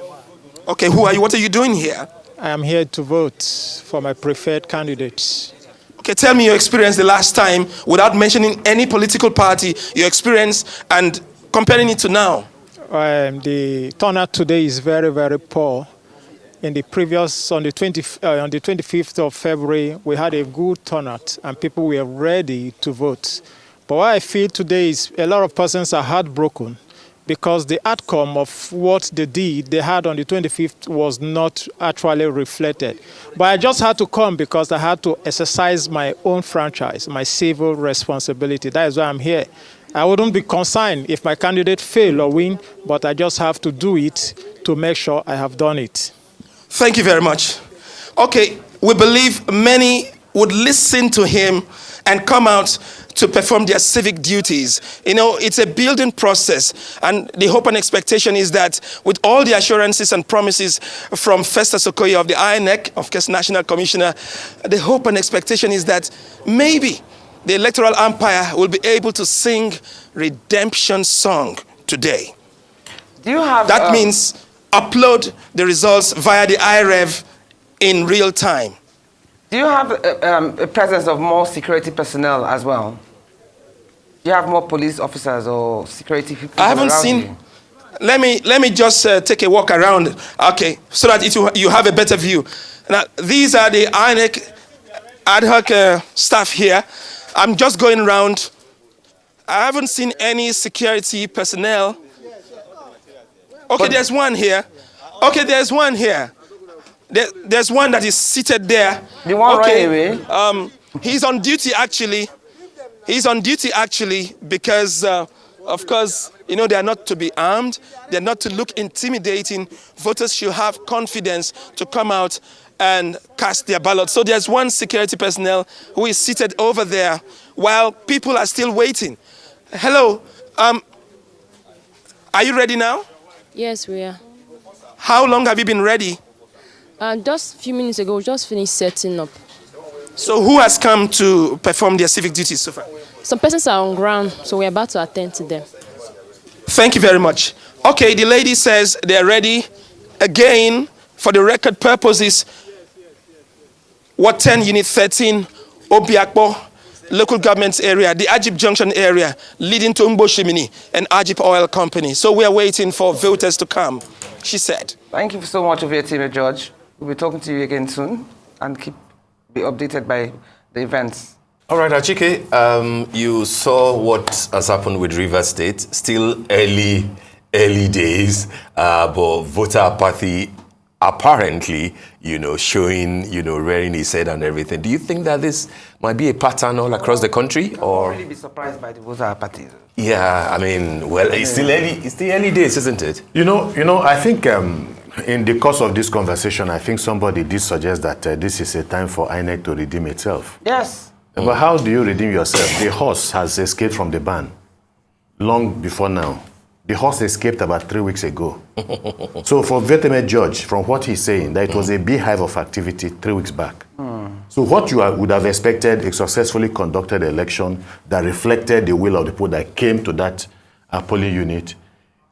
Okay, who are you? What are you doing here? I am here to vote for my preferred candidate. Okay, tell me your experience the last time without mentioning any political party, your experience, and comparing it to now. The turnout today is very, very poor. In the previous, on the 25th of February, we had a good turnout and people were ready to vote. But what I feel today is a lot of persons are heartbroken because the outcome of what they had on the 25th was not actually reflected. But I just had to come because I had to exercise my own franchise, my civil responsibility. That is why I'm here. I wouldn't be concerned if my candidate fail or win, but I just have to do it to make sure I have done it. Thank you very much. Okay, we believe many would listen to him and come out to perform their civic duties. It's a building process, and the hope and expectation is that with all the assurances and promises from Festus Okoye of the INEC, of course, National Commissioner, the hope and expectation is that maybe the electoral umpire will be able to sing redemption song today. Do you have... That means upload the results via the IREV in real time. Do you have a presence of more security personnel as well? Do you have more police officers or security people? I haven't seen... You? Let me just take a walk around, okay, so that you have a better view. Now, these are the INEC ad hoc staff here. I'm just going around. I haven't seen any security personnel. Okay, there's one here. Okay, there's one here. There's one that is seated there. The one right away? He's on duty actually. He's on duty actually because, of course, they are not to be armed. They're not to look intimidating. Voters should have confidence to come out and cast their ballot. So there's one security personnel who is seated over there while people are still waiting. Hello, are you ready now? Yes, we are. How long have you been ready? Just a few minutes ago, we just finished setting up. So who has come to perform their civic duties so far? Some persons are on ground, so we're about to attend to them. Thank you very much. Okay, the lady says they're ready. Again, for the record purposes, Ward 10, Unit 13, Obiakpo local government area, the Ajib Junction area, leading to Mboshimini and Ajib Oil Company. So we are waiting for voters to come, she said. Thank you so much, Obiatime George. We'll be talking to you again soon and be updated by the events. All right, Achike, you saw what has happened with Rivers State. Still early days, but voter apathy apparently, showing, rearing his head and everything. Do you think that this might be a pattern all across the country, or? I'll really be surprised by the voter apathy. Yeah, I mean, well, it's still early days, isn't it? I think in the course of this conversation, I think somebody did suggest that this is a time for INEC to redeem itself. Yes. But how do you redeem yourself? The horse has escaped from the barn long before now. The horse escaped about 3 weeks ago. So for Veteme George, from what he's saying, that it was a beehive of activity 3 weeks back. So what you would have expected, a successfully conducted election that reflected the will of the people that came to that polling unit,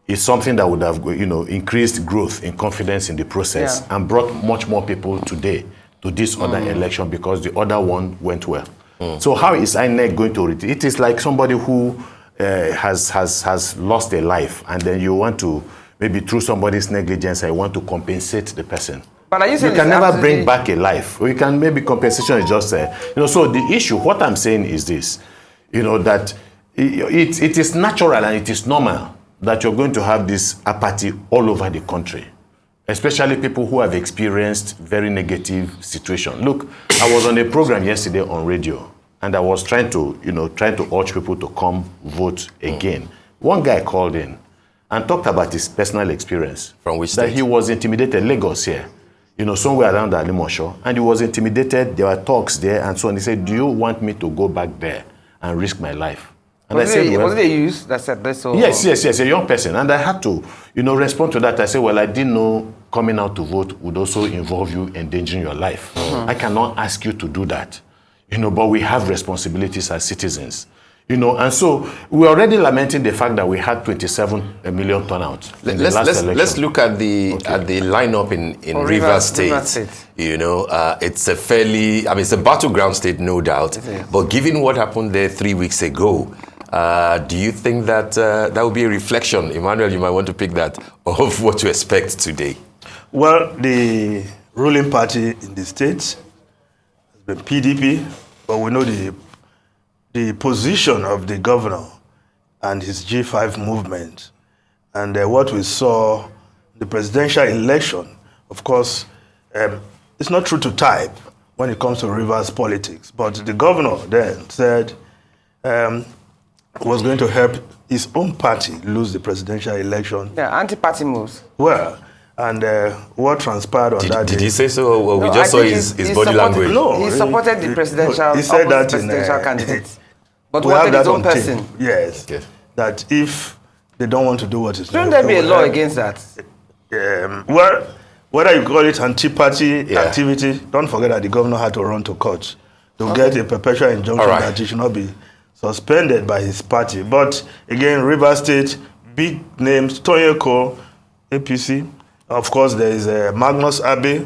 is something that would have increased growth in confidence in the process and brought much more people today to this other election because the other one went well. So how is INEC going to redeem? It is like somebody who has lost a life, and then you want to, maybe through somebody's negligence, I want to compensate the person. But are you saying you can never bring back a life. Or you can, maybe compensation is just, so the issue, what I'm saying is this, that it is natural and it is normal that you're going to have this apathy all over the country, especially people who have experienced very negative situation. Look, I was on a program yesterday on radio, and I was trying to urge people to come vote again. One guy called in and talked about his personal experience. From which state? That he was intimidated, Lagos here, somewhere around the Alimosho, and he was intimidated. There were talks there and so on. He said, do you want me to go back there and risk my life? And was it a youth that said this? Or? Yes, a young person. And I had to, respond to that. I said, well, I didn't know coming out to vote would also involve you endangering your life. I cannot ask you to do that, but we have responsibilities as citizens. And so we're already lamenting the fact that we had 27 million turnout in the last election. Let's look at the lineup in Rivers State. It's a fairly, it's a battleground state, no doubt. But given what happened there 3 weeks ago, do you think that that will be a reflection, Emmanuel, you might want to pick that, of what to expect today? Well, the ruling party in the state has been PDP, but we know the position of the governor and his G5 movement, and what we saw the presidential election, of course, it's not true to type when it comes to Rivers politics, but the governor then said was going to help his own party lose the presidential election. Yeah, anti-party moves. Well, and what transpired on that day. Did he say so? Well, we just saw his body language. No, he supported the presidential, he said that presidential candidate. But we wanted have his that own person. tape. Yes. Okay. That if they don't want to do what is shouldn't there be a law against that? Well, whether you call it anti-party activity, don't forget that the governor had to run to court to get a perpetual injunction that he should not be suspended by his party. But again, Rivers State, big names, Tonyeko, APC. Of course, there is Magnus Abe,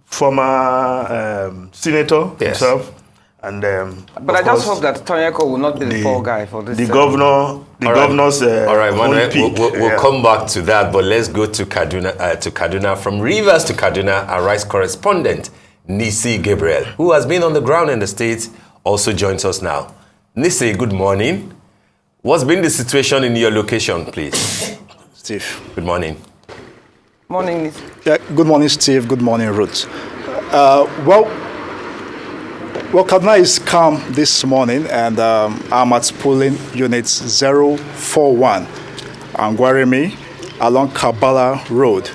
former senator himself. And but I just hope that Tonyeko will not be the fall guy for this. The governor's all right, own pick. We'll come back to that, but let's go to Kaduna. From Rivers to Kaduna, our rights correspondent, Nisi Gabriel, who has been on the ground in the state, also joins us now. Nisi, good morning. What's been the situation in your location, please? Steve. Good morning. Morning, Nisi. Yeah, good morning, Steve. Good morning, Ruth. Well, Kaduna is calm this morning, and I'm at polling unit 041, Angwarimi, along Kabbalah Road.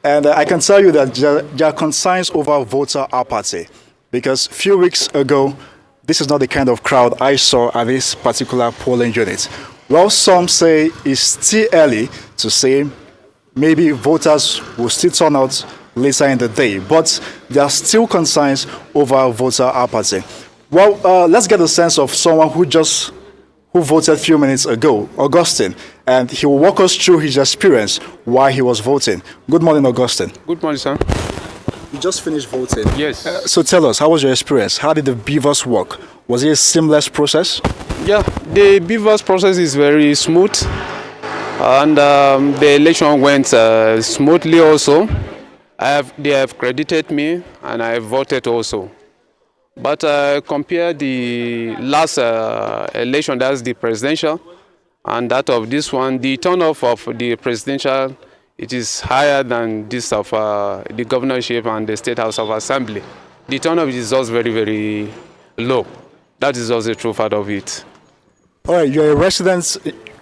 And I can tell you that there are concerns over voter apathy, because a few weeks ago, this is not the kind of crowd I saw at this particular polling unit. Well, some say it's still early to say maybe voters will still turn out later in the day, but there are still concerns over voter apathy. Well, let's get a sense of someone who voted a few minutes ago, Augustine, and he will walk us through his experience while he was voting. Good morning, Augustine. Good morning, sir. You just finished voting. Yes. So tell us, how was your experience? How did the beavers work? Was it a seamless process? Yeah, the beavers process is very smooth, and the election went smoothly also. They have credited me, and I voted also. But compare the last election, that's the presidential, and that of this one, the turnout of the presidential, it is higher than this of the governorship and the State House of Assembly. The turnout is just very, very low. That is also the true fact of it. All right, you're a resident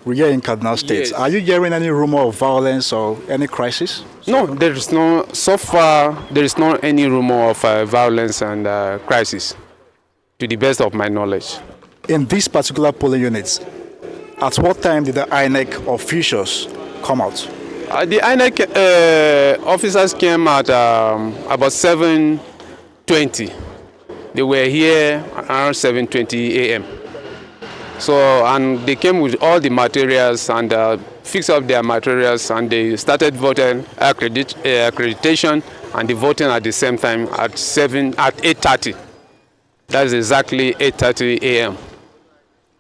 here in Kaduna State. Yes. Are you hearing any rumor of violence or any crisis? No, there is no, so far, there is not any rumor of violence and crisis, to the best of my knowledge. In this particular polling unit, at what time did the INEC officials come out? The INEC officers came at about 7:20. They were here around 7:20 a.m. So, and they came with all the materials and fixed up their materials, and they started voting accreditation and the voting at the same time at 8:30. That's exactly 8:30 a.m.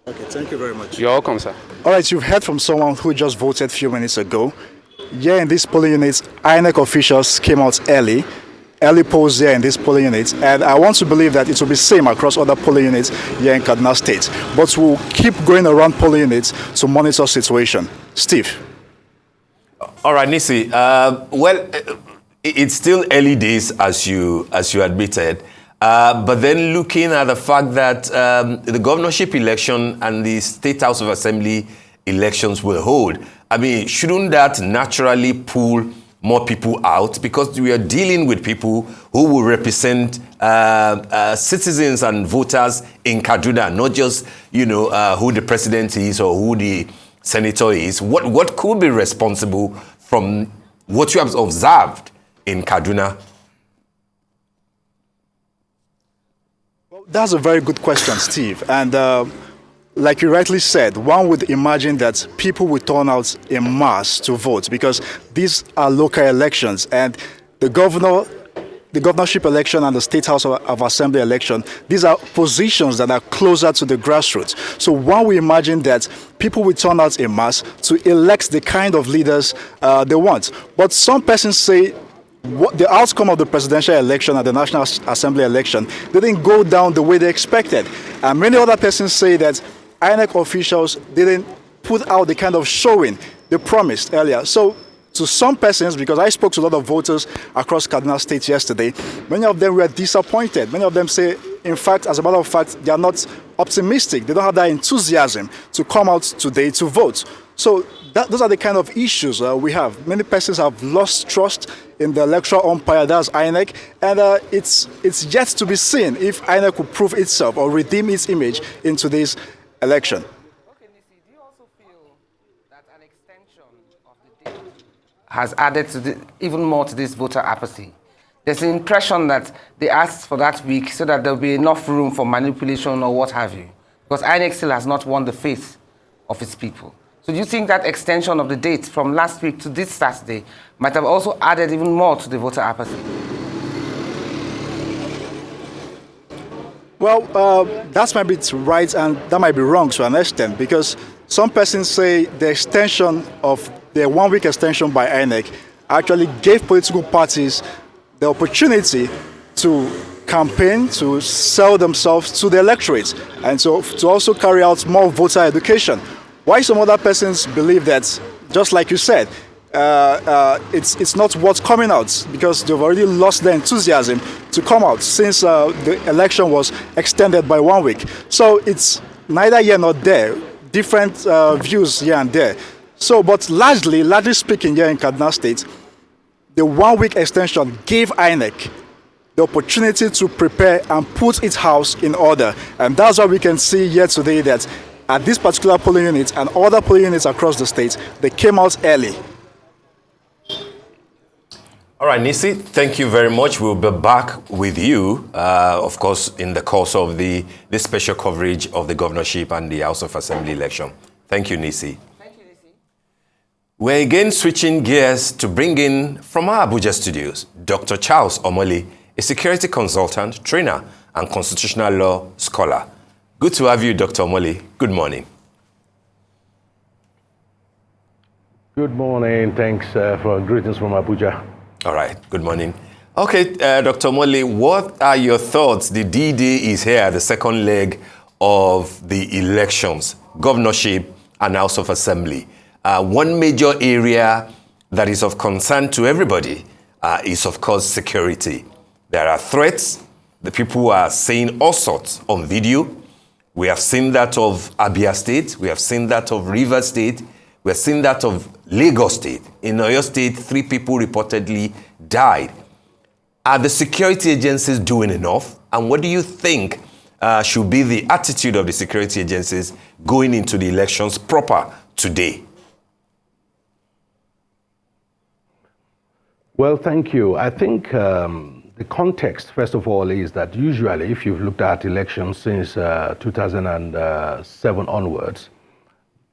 Okay, thank you very much. You're welcome, sir. All right, you've heard from someone who just voted a few minutes ago. Here in this polling unit, INEC officials came out early polls here in this polling unit, and I want to believe that it will be same across other polling units here in Kaduna State. But we'll keep going around polling units to monitor situation. Steve. All right, Nisi. Well, it's still early days, as you admitted. But then looking at the fact that the governorship election and the State House of Assembly elections will hold, I mean, shouldn't that naturally pull more people out? Because we are dealing with people who will represent citizens and voters in Kaduna, not just, who the president is or who the senator is. What could be responsible from what you have observed in Kaduna? That's a very good question, Steve. And like you rightly said, one would imagine that people will turn out in mass to vote because these are local elections, and the governorship election and the State House of Assembly election, these are positions that are closer to the grassroots. So one will imagine that people will turn out in mass to elect the kind of leaders they want. But some persons say the outcome of the presidential election and the National Assembly election didn't go down the way they expected. And many other persons say that INEC officials didn't put out the kind of showing they promised earlier. So to some persons, because I spoke to a lot of voters across Kaduna State yesterday, many of them were disappointed. Many of them say, in fact, as a matter of fact, they are not optimistic. They don't have that enthusiasm to come out today to vote. So those are the kind of issues we have. Many persons have lost trust in the electoral umpire, that's INEC, and it's yet to be seen if INEC will prove itself or redeem its image in today's election. Okay, Nisi, do you also feel that an extension of the date has added to even more to this voter apathy? There's an impression that they asked for that week so that there'll be enough room for manipulation or what have you, because INEC still has not won the faith of its people. So do you think that extension of the date from last week to this Saturday might have also added even more to the voter apathy? Well, that might be right and that might be wrong to an extent, because some persons say the extension of the 1 week extension by INEC actually gave political parties the opportunity to campaign, to sell themselves to the electorate, and to also carry out more voter education. Why some other persons believe that, just like you said, it's not worth coming out because they've already lost their enthusiasm to come out since the election was extended by 1 week. So it's neither here nor there, different views here and there. So, but largely speaking here in Kaduna State, the 1 week extension gave INEC the opportunity to prepare and put its house in order. And that's why we can see here today that at this particular polling unit and other polling units across the state, they came out early. All right, Nisi, thank you very much. We'll be back with you, of course, in the course of this special coverage of the governorship and the House of Assembly election. Thank you, Nisi. We're again switching gears to bring in from our Abuja studios, Dr. Charles Omole, a security consultant, trainer, and constitutional law scholar. Good to have you, Dr. Omole. Good morning. Good morning. Thanks for greetings from Abuja. All right. Good morning. Okay, Dr. Omole, what are your thoughts? The D-Day is here, the second leg of the elections, governorship and House of Assembly. One major area that is of concern to everybody is, of course, security. There are threats. The people are saying all sorts on video. We have seen that of Abia State. We have seen that of Rivers State. We have seen that of Lagos State. In Oyo State, 3 people reportedly died. Are the security agencies doing enough? And what do you think should be the attitude of the security agencies going into the elections proper today? Well, thank you. I think the context, first of all, is that usually, if you've looked at elections since 2007 onwards,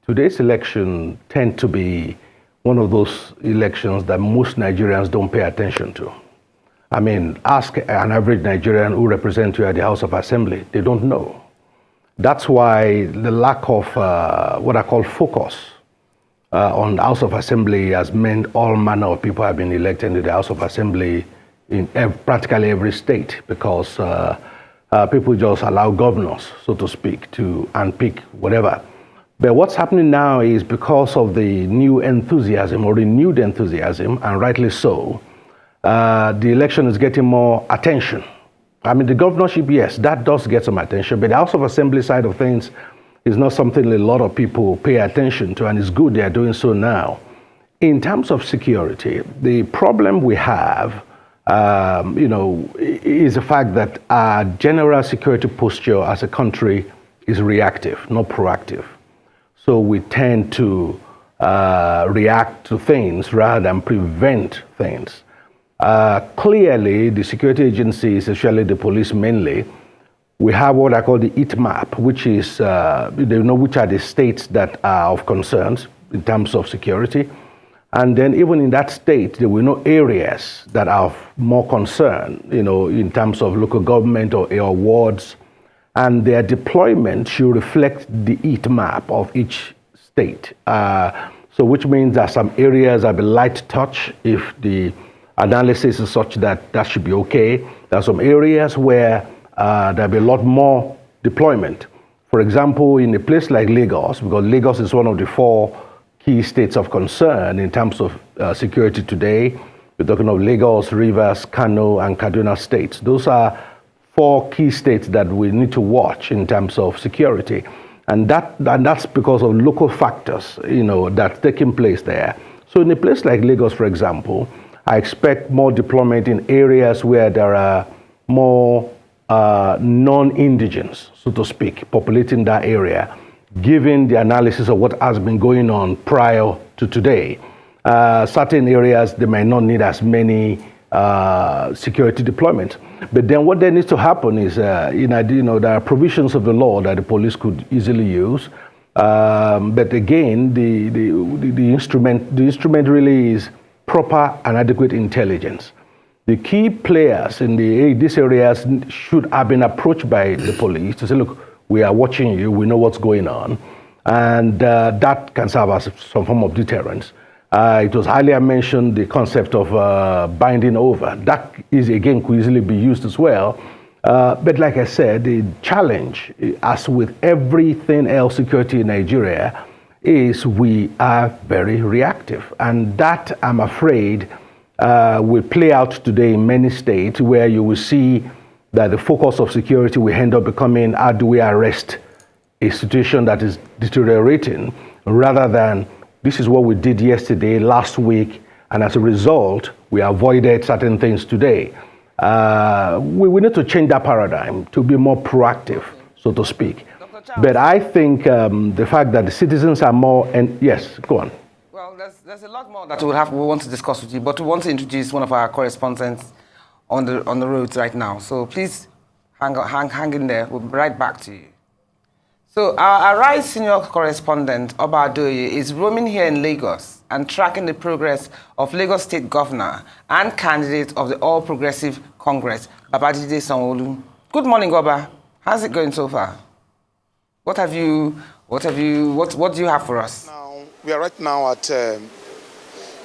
today's election tend to be one of those elections that most Nigerians don't pay attention to. I mean, ask an average Nigerian who represents you at the House of Assembly, they don't know. That's why the lack of what I call focus on the House of Assembly has meant all manner of people have been elected into the House of Assembly in practically every state, because people just allow governors, so to speak, to unpick whatever. But what's happening now is because of the new enthusiasm or renewed enthusiasm, and rightly so, the election is getting more attention. I mean, the governorship, yes, that does get some attention, but the House of Assembly side of things is not something a lot of people pay attention to, and it's good they are doing so now. In terms of security, the problem we have, is the fact that our general security posture as a country is reactive, not proactive. So we tend to react to things rather than prevent things. Clearly, the security agencies, especially the police mainly, we have what I call the heat map, which is, which are the states that are of concerns in terms of security. And then even in that state, there will know areas that are of more concern, in terms of local government or wards. And their deployment should reflect the heat map of each state. So which means that some areas have a light touch if the analysis is such that that should be okay. There are some areas where there'll be a lot more deployment. For example, in a place like Lagos, because Lagos is one of the 4 key states of concern in terms of security today. We're talking of Lagos, Rivers, Kano, and Kaduna states. Those are 4 key states that we need to watch in terms of security. And that's because of local factors, that's taking place there. So in a place like Lagos, for example, I expect more deployment in areas where there are more non-indigens, so to speak, populating that area, given the analysis of what has been going on prior to today. Certain areas, they might not need as many security deployment. But then what then needs to happen is, there are provisions of the law that the police could easily use. But again, the instrument really is proper and adequate intelligence. The key players in these areas should have been approached by the police to say, look, we are watching you, we know what's going on, and that can serve as some form of deterrence. It was earlier mentioned the concept of binding over. That is, again, could easily be used as well. But like I said, the challenge, as with everything else security in Nigeria, is we are very reactive. And that, I'm afraid, will play out today in many states, where you will see that the focus of security will end up becoming, how do we arrest a situation that is deteriorating, rather than this is what we did yesterday, last week, and as a result, we avoided certain things today. We need to change that paradigm to be more proactive, so to speak. But I think the fact that the citizens are more, and yes, go on. Well, there's a lot more that we want to discuss with you, but we want to introduce one of our correspondents on the roads right now. So please hang in there. We'll be right back to you. So our Rise senior correspondent, Oba Adoye, is roaming here in Lagos and tracking the progress of Lagos State Governor and candidate of the All Progressive Congress, Babajide Sanwo-Olu. Good morning, Goba. How's it going so far? What do you have for us? We are right now at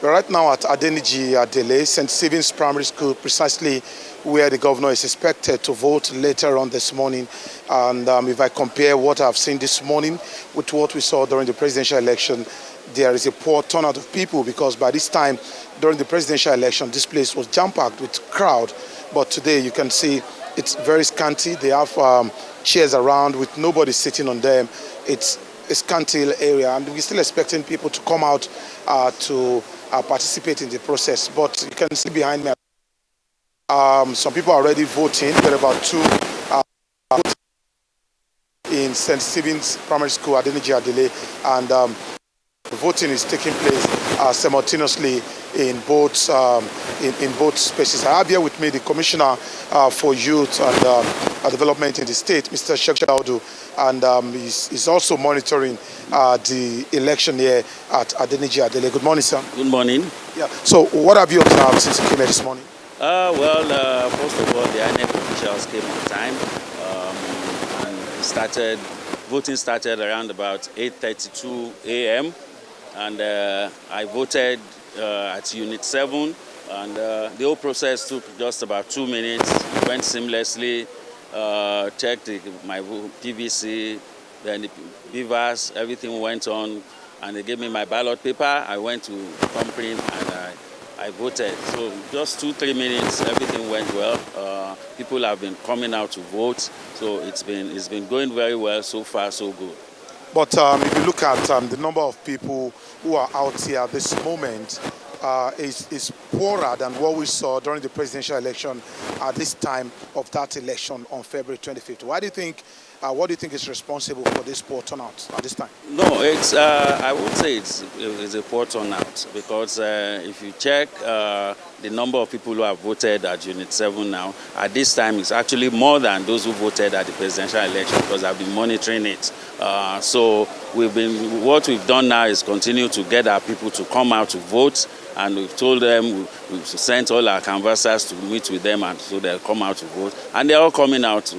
Nigeriadecides, St. Stephen's Primary School, precisely where the governor is expected to vote later on this morning. And if I compare what I've seen this morning with what we saw during the presidential election, there is a poor turnout of people, because by this time during the presidential election, this place was jam-packed with crowd. But today you can see it's very scanty. They have chairs around with nobody sitting on them. It's a scanty area, and we're still expecting people to come out to participate in the process. But you can see behind me, some people are already voting. There are about two in St. Stephen's Primary School at Nigeriadecides, and the voting is taking place simultaneously in both spaces. I have here with me the Commissioner for Youth and Development in the state, Mr. Sheikh Daudu, and he's also monitoring the election here at Nigeriadecides. Good morning, sir. Good morning. Yeah. So, what have you observed since you came here this morning? First of all, the INEC officials came on time, and voting started around about 8:32 a.m. and I voted at Unit 7, and the whole process took just about 2 minutes. It went seamlessly. Checked my PVC, then the beavers, everything went on, and they gave me my ballot paper. I went to thumbprint and I voted. So just 2-3 minutes, everything went well. People have been coming out to vote, so it's been going very well so far, so good. But if you look at the number of people who are out here at this moment, is poorer than what we saw during the presidential election at this time of that election on February 25th. What do you think is responsible for this poor turnout at this time? No, I would say it's a poor turnout, because if you check the number of people who have voted at Unit 7 now, at this time it's actually more than those who voted at the presidential election, because I've been monitoring it. So what we've done now is continue to get our people to come out to vote, and we've told them, we've sent all our canvassers to meet with them, and so they'll come out to vote. And they're all coming out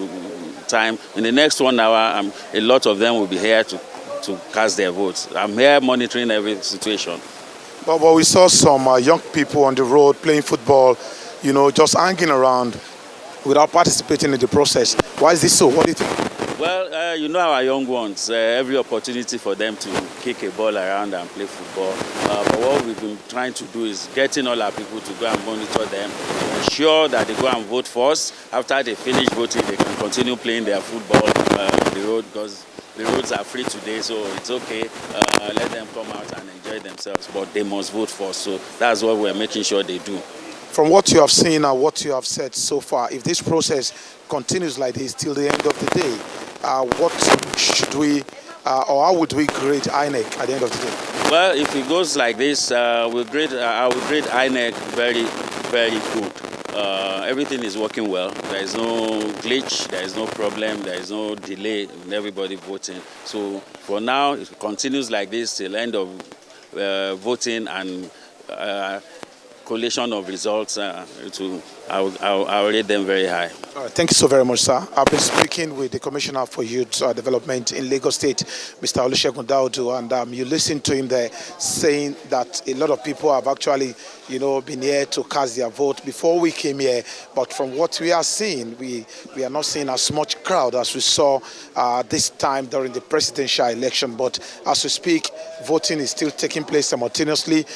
time. In the next 1 hour, a lot of them will be here to cast their votes. I'm here monitoring every situation. But we saw some young people on the road playing football, just hanging around without participating in the process. Why is this so? What do you think? Well, our young ones, every opportunity for them to kick a ball around and play football. But what we've been trying to do is getting all our people to go and monitor them, to ensure that they go and vote first. After they finish voting, they can continue playing their football on the road, because the roads are free today, so it's okay. Let them come out and enjoy themselves, but they must vote first. So that's what we're making sure they do. From what you have seen and what you have said so far, if this process continues like this till the end of the day, what should we, or how would we grade INEC at the end of the day? Well, if it goes like this, I would grade INEC very, very good. Everything is working well. There is no glitch, there is no problem, there is no delay in everybody voting. So for now, if it continues like this till end of voting and collation of results, I'll rate them very high. All right, thank you so very much, sir. I've been speaking with the Commissioner for Youth Development in Lagos State, Mr. Olusegun Daudu, and you listened to him there saying that a lot of people have actually, been here to cast their vote before we came here. But from what we are seeing, we are not seeing as much crowd as we saw this time during the presidential election. But as we speak, voting is still taking place simultaneously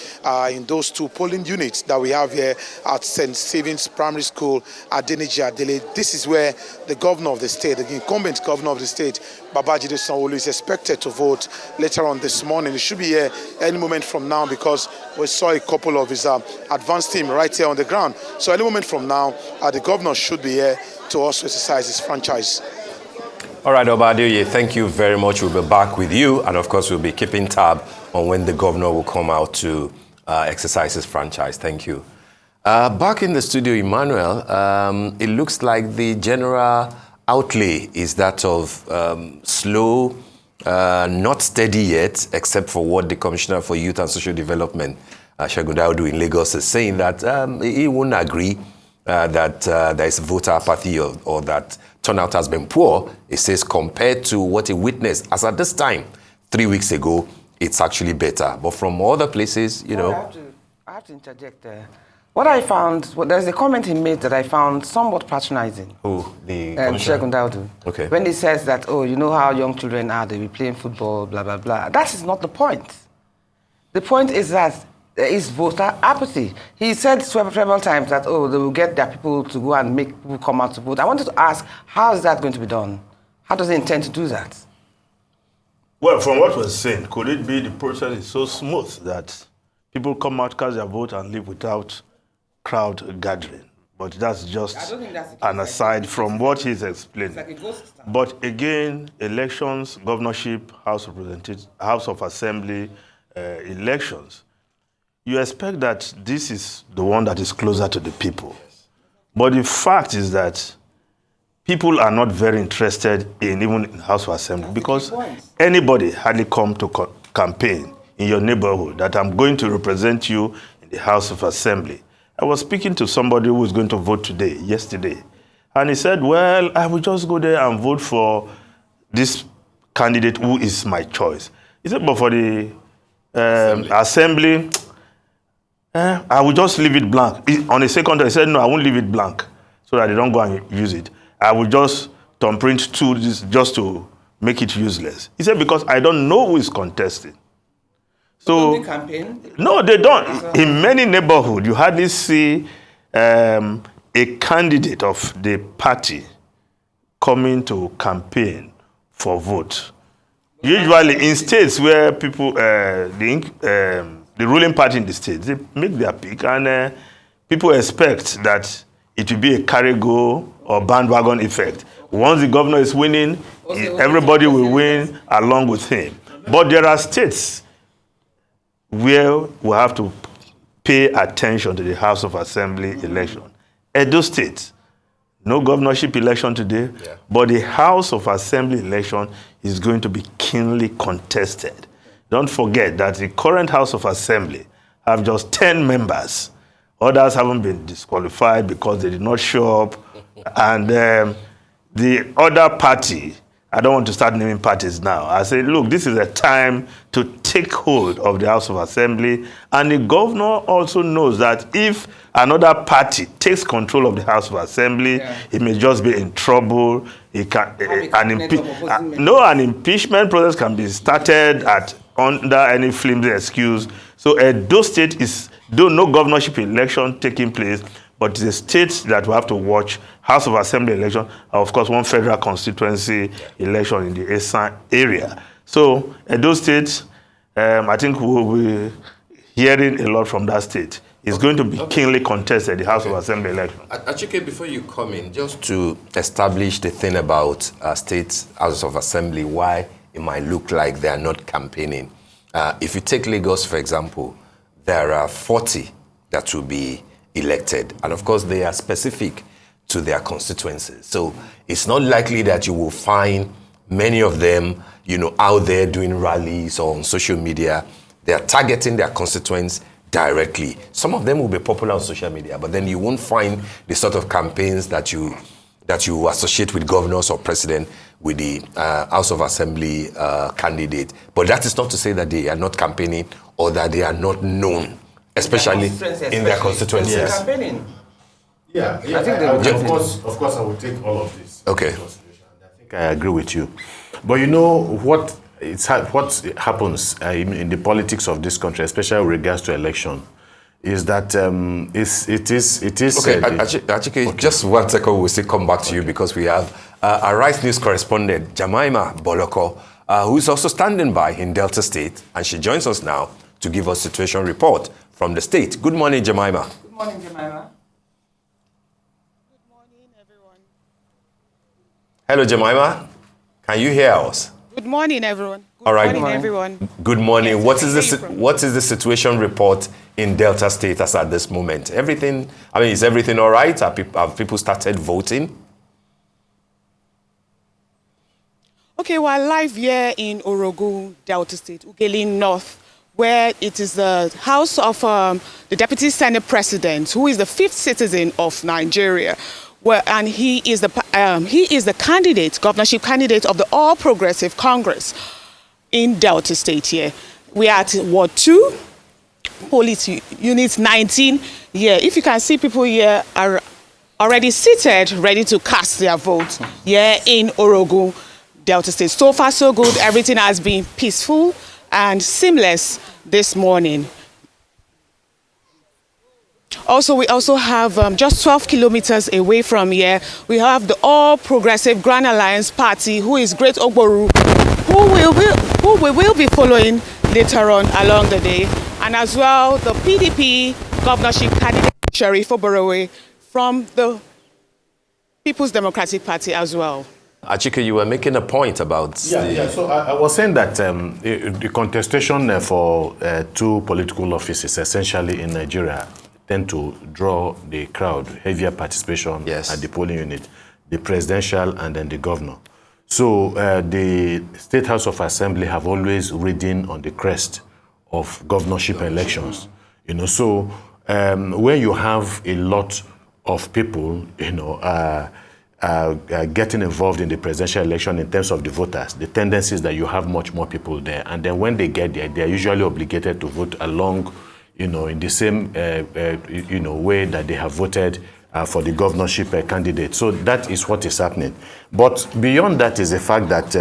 in those two polling units that we have here at St. Stephen's Primary School at Nigeriadecides. This is where the governor of the state, the incumbent governor of the state, Babajide Sanwo-Olu, is expected to vote later on this morning. He should be here any moment from now, because we saw a couple of his advanced team right here on the ground. So any moment from now, the governor should be here to also exercise his franchise. All right, Obadeoye, thank you very much. We'll be back with you, and of course, we'll be keeping tab on when the governor will come out to exercise his franchise. Thank you. Back in the studio, Emmanuel, it looks like the general outlay is that of slow not steady yet, except for what the Commissioner for Youth and Social Development, Segun Daudu in Lagos, is saying that he wouldn't agree that there is voter apathy or that turnout has been poor. He says compared to what he witnessed as at this time, 3 weeks ago, it's actually better. But from other places, you know. I have to interject there. What I found, there's a comment he made that I found somewhat patronizing. Who? The Segun Daudu. Okay. When he says that, oh, you know how young children are, they be playing football, blah, blah, blah. That is not the point. The point is that there is voter apathy. He said several times that, oh, they will get their people to go and make people come out to vote. I wanted to ask, how is that going to be done? How does he intend to do that? Well, from what we're saying, could it be the process is so smooth that people come out, cast their vote, and leave without crowd gathering? But that's just an aside from what he's explaining. But again, elections, governorship, House of Representatives, House of Assembly, elections, you expect that this is the one that is closer to the people. But the fact is that people are not very interested in even in House of Assembly because anybody hardly come to campaign in your neighborhood that I'm going to represent you in the House of Assembly. I was speaking to somebody who was going to vote yesterday, and he said, well, I will just go there and vote for this candidate who is my choice. He said, but for the assembly, I will just leave it blank. On the second day, he said, no, I won't leave it blank so that they don't go and use it. I will just thumbprint to this just to make it useless. He said, because I don't know who is contesting. So, no, they don't. In many neighborhoods, you hardly see a candidate of the party coming to campaign for vote. Usually in states where people, the ruling party in the state, they make their pick, and people expect that it will be a carry-go or bandwagon effect. Once the governor is winning, everybody will win along with him. But there are states where we have to pay attention to the House of Assembly election. Edo State, no governorship election today, but the House of Assembly election is going to be keenly contested. Don't forget that the current House of Assembly have just 10 members. Others haven't been disqualified because they did not show up. And the other party, I don't want to start naming parties now. I say, look, this is a time to take hold of the House of Assembly. And the governor also knows that if another party takes control of the House of Assembly, he may just be in trouble. He can, an impeachment process can be started under any flimsy excuse. So Edo State is, though no governorship election taking place, but it's a state that we have to watch. House of Assembly election, and of course, one federal constituency election in the Esan area. So, Edo State, I think we will be hearing a lot from that state. It's going to be keenly contested, the House of Assembly election. Achike, before you come in, just to establish the thing about state House of Assembly, why it might look like they are not campaigning. If you take Lagos, for example, there are 40 that will be elected. And of course, they are specific to their constituencies. So it's not likely that you will find many of them, out there doing rallies or on social media. They are targeting their constituents directly. Some of them will be popular on social media, but then you won't find the sort of campaigns that you associate with governors or president with the House of Assembly candidate. But that is not to say that they are not campaigning or that they are not known, especially in their constituencies. Yes. Yeah, I think of course, I will take all of this. Okay. I think I agree with you. But you know what happens in the politics of this country, especially with regards to election, is that it is. Okay, Achike, just 1 second, we'll still come back to you because we have our Rice News correspondent, Jemima Boloko, who is also standing by in Delta State, and she joins us now to give us situation report from the state. Good morning, Jemima. Good morning, Jemima. Hello, Jemima. Can you hear us? Good morning, everyone. All right. Good morning, everyone. Good morning. Yes, what is the situation report in Delta State as at this moment? Is everything all right? Have people started voting? Okay, we're live here in Orogun, Delta State, Ughelli North, where it is the house of the Deputy Senate President, who is the 5th citizen of Nigeria. And he is the candidate, governorship candidate of the All Progressive Congress in Delta State here. We are at Ward 2, Police Unit 19 here. If you can see, people here are already seated, ready to cast their vote here in Orogun, Delta State. So far, so good. Everything has been peaceful and seamless this morning. Also, we also have just 12 kilometers away from here, we have the All Progressive Grand Alliance Party, who is Great Ogboru, who we will be following later on along the day, and as well the PDP governorship candidate Sheriff Oborowe from the People's Democratic Party as well. Achike, you were making a point about... So I was saying that the contestation for 2 political offices essentially in Nigeria tend to draw the crowd, heavier participation at the polling unit, the presidential and then the governor. So the State House of Assembly have always ridden on the crest of governorship elections. You know, so where you have a lot of people, you know, getting involved in the presidential election in terms of the voters, the tendency is that you have much more people there. And then when they get there, they're usually obligated to vote along, you know, in the same, you know, way that they have voted for the governorship candidate. So that is what is happening. But beyond that is the fact that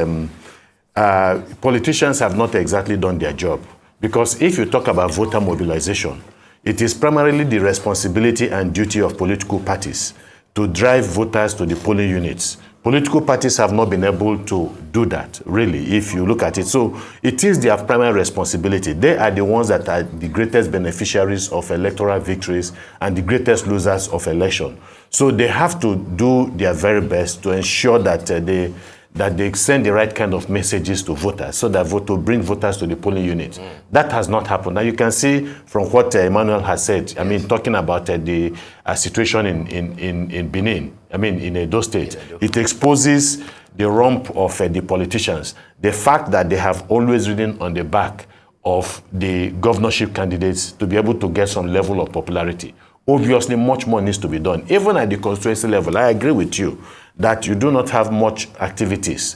politicians have not exactly done their job. Because if you talk about voter mobilization, it is primarily the responsibility and duty of political parties to drive voters to the polling units. Political parties have not been able to do that, really, if you look at it. So it is their primary responsibility. They are the ones that are the greatest beneficiaries of electoral victories and the greatest losers of election. So they have to do their very best to ensure that they send the right kind of messages to voters so that to bring voters to the polling unit. That has not happened. Now you can see from what Emmanuel has said, I mean, talking about the situation in Benin, I mean, in Edo State, it exposes the rump of the politicians. The fact that they have always ridden on the back of the governorship candidates to be able to get some level of popularity. Obviously, much more needs to be done. Even at the constituency level, I agree with you that you do not have much activities,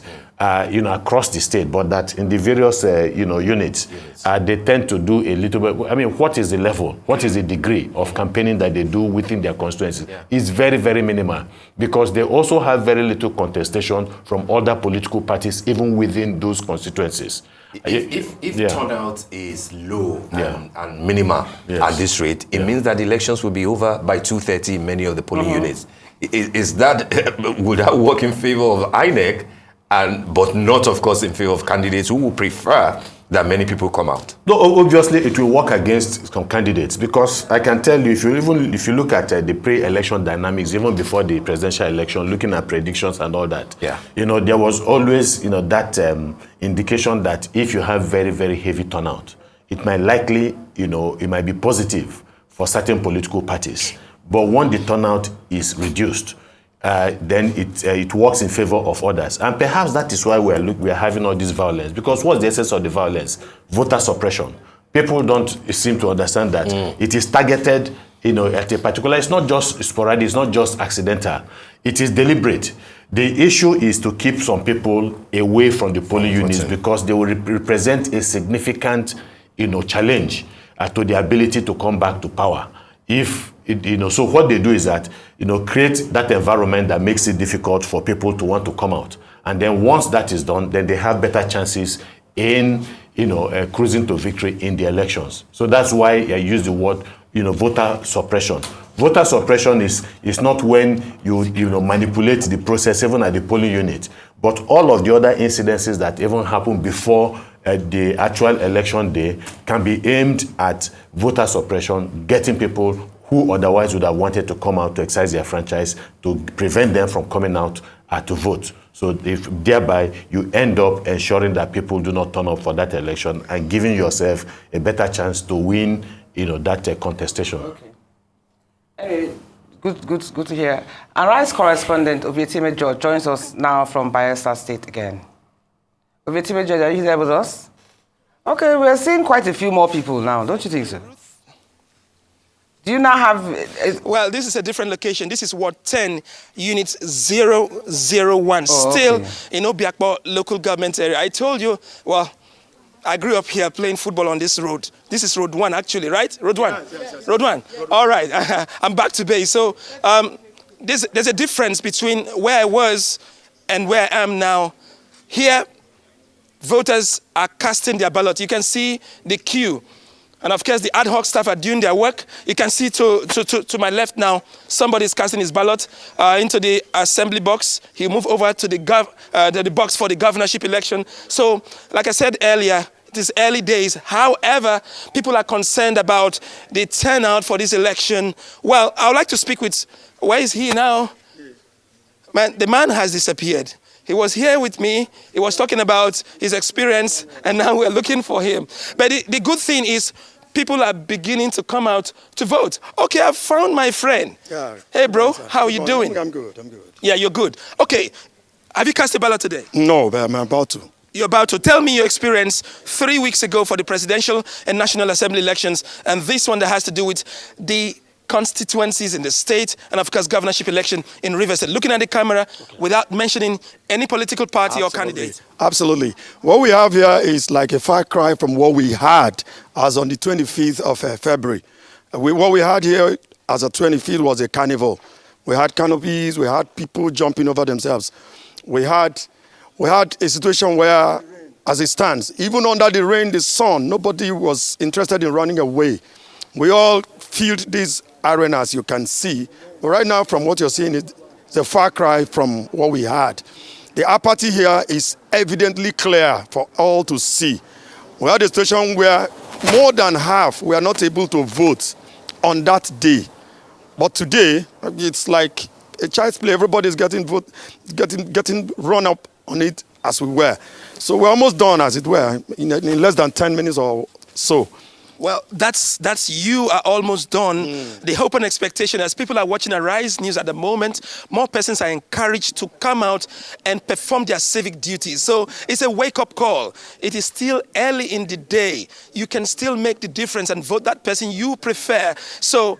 you know, across the state, but that in the various, you know, units, they tend to do a little bit. I mean, what is the level? What is the degree of campaigning that they do within their constituencies? It's very, very minimal because they also have very little contestation from other political parties, even within those constituencies. If turnout is low and minimal at this rate, it means that the elections will be over by 2:30 in many of the polling units. Is that, would that work in favor of INEC, but not, of course, in favor of candidates who would prefer that many people come out? No, obviously it will work against some candidates because I can tell you, if you look at the pre-election dynamics, even before the presidential election, looking at predictions and all that, you know, there was always, you know, that indication that if you have very, very heavy turnout, it might likely, you know, it might be positive for certain political parties. But when the turnout is reduced, then it works in favor of others. And perhaps that is why we are having all this violence. Because what's the essence of the violence? Voter suppression. People don't seem to understand that it is targeted, you know, at a particular, it's not just sporadic, it's not just accidental. It is deliberate. The issue is to keep some people away from the polling units because they will represent a significant, you know, challenge to the ability to come back to power. You know, so what they do is that, you know, create that environment that makes it difficult for people to want to come out. And then once that is done, then they have better chances in, you know, cruising to victory in the elections. So that's why I use the word, you know, voter suppression. Voter suppression is not when you know, manipulate the process even at the polling unit, but all of the other incidences that even happen before the actual election day can be aimed at voter suppression, getting people who otherwise would have wanted to come out to exercise their franchise, to prevent them from coming out to vote. So if thereby you end up ensuring that people do not turn up for that election and giving yourself a better chance to win, you know, that contestation. Okay. Anyway, good to hear. Our rights correspondent Obietime George joins us now from Bayelsa State again. Ovetime George, are you there with us? Okay, we're seeing quite a few more people now, don't you think so? Do you now have... Well, this is a different location. This is Ward 10, Unit 001, still in Obiakpo local government area. I told you, well, I grew up here playing football on this road. This is Road 1, actually, right? Road 1? Yes. Road 1. All right, I'm back to base. So there's a difference between where I was and where I am now. Here, voters are casting their ballot. You can see the queue. And of course, the ad hoc staff are doing their work. You can see to my left now, somebody is casting his ballot into the assembly box. He'll move over to the box for the governorship election. So, like I said earlier, it is early days. However, people are concerned about the turnout for this election. Well, I would like to speak with, where is he now? Man, the man has disappeared. He was here with me. He was talking about his experience, and now we're looking for him. But the good thing is people are beginning to come out to vote. Okay, I found my friend. Yeah. Hey, bro, how are you doing? I'm good. Yeah, you're good. Okay, have you cast a ballot today? No, but I'm about to. You're about to. Tell me your experience 3 weeks ago for the presidential and national assembly elections, and this one that has to do with the constituencies in the state, and of course governorship election in Rivers State. Looking at the camera without mentioning any political party or candidate. Absolutely. What we have here is like a far cry from what we had as on the 25th of February. What we had here as a 25th was a carnival. We had canopies, we had people jumping over themselves. We had a situation where, as it stands, even under the rain, the sun, nobody was interested in running away. We all filled these arenas, you can see. But right now, from what you're seeing, it's a far cry from what we had. The apathy here is evidently clear for all to see. We had a situation where more than half were not able to vote on that day. But today, it's like a child's play. Everybody's getting run up on it as we were. So we're almost done, as it were, in less than 10 minutes or so. Well, that's you are almost done. The hope and expectation, as people are watching Arise News at the moment, more persons are encouraged to come out and perform their civic duties. So it's a wake-up call. It is still early in the day. You can still make the difference and vote that person you prefer. So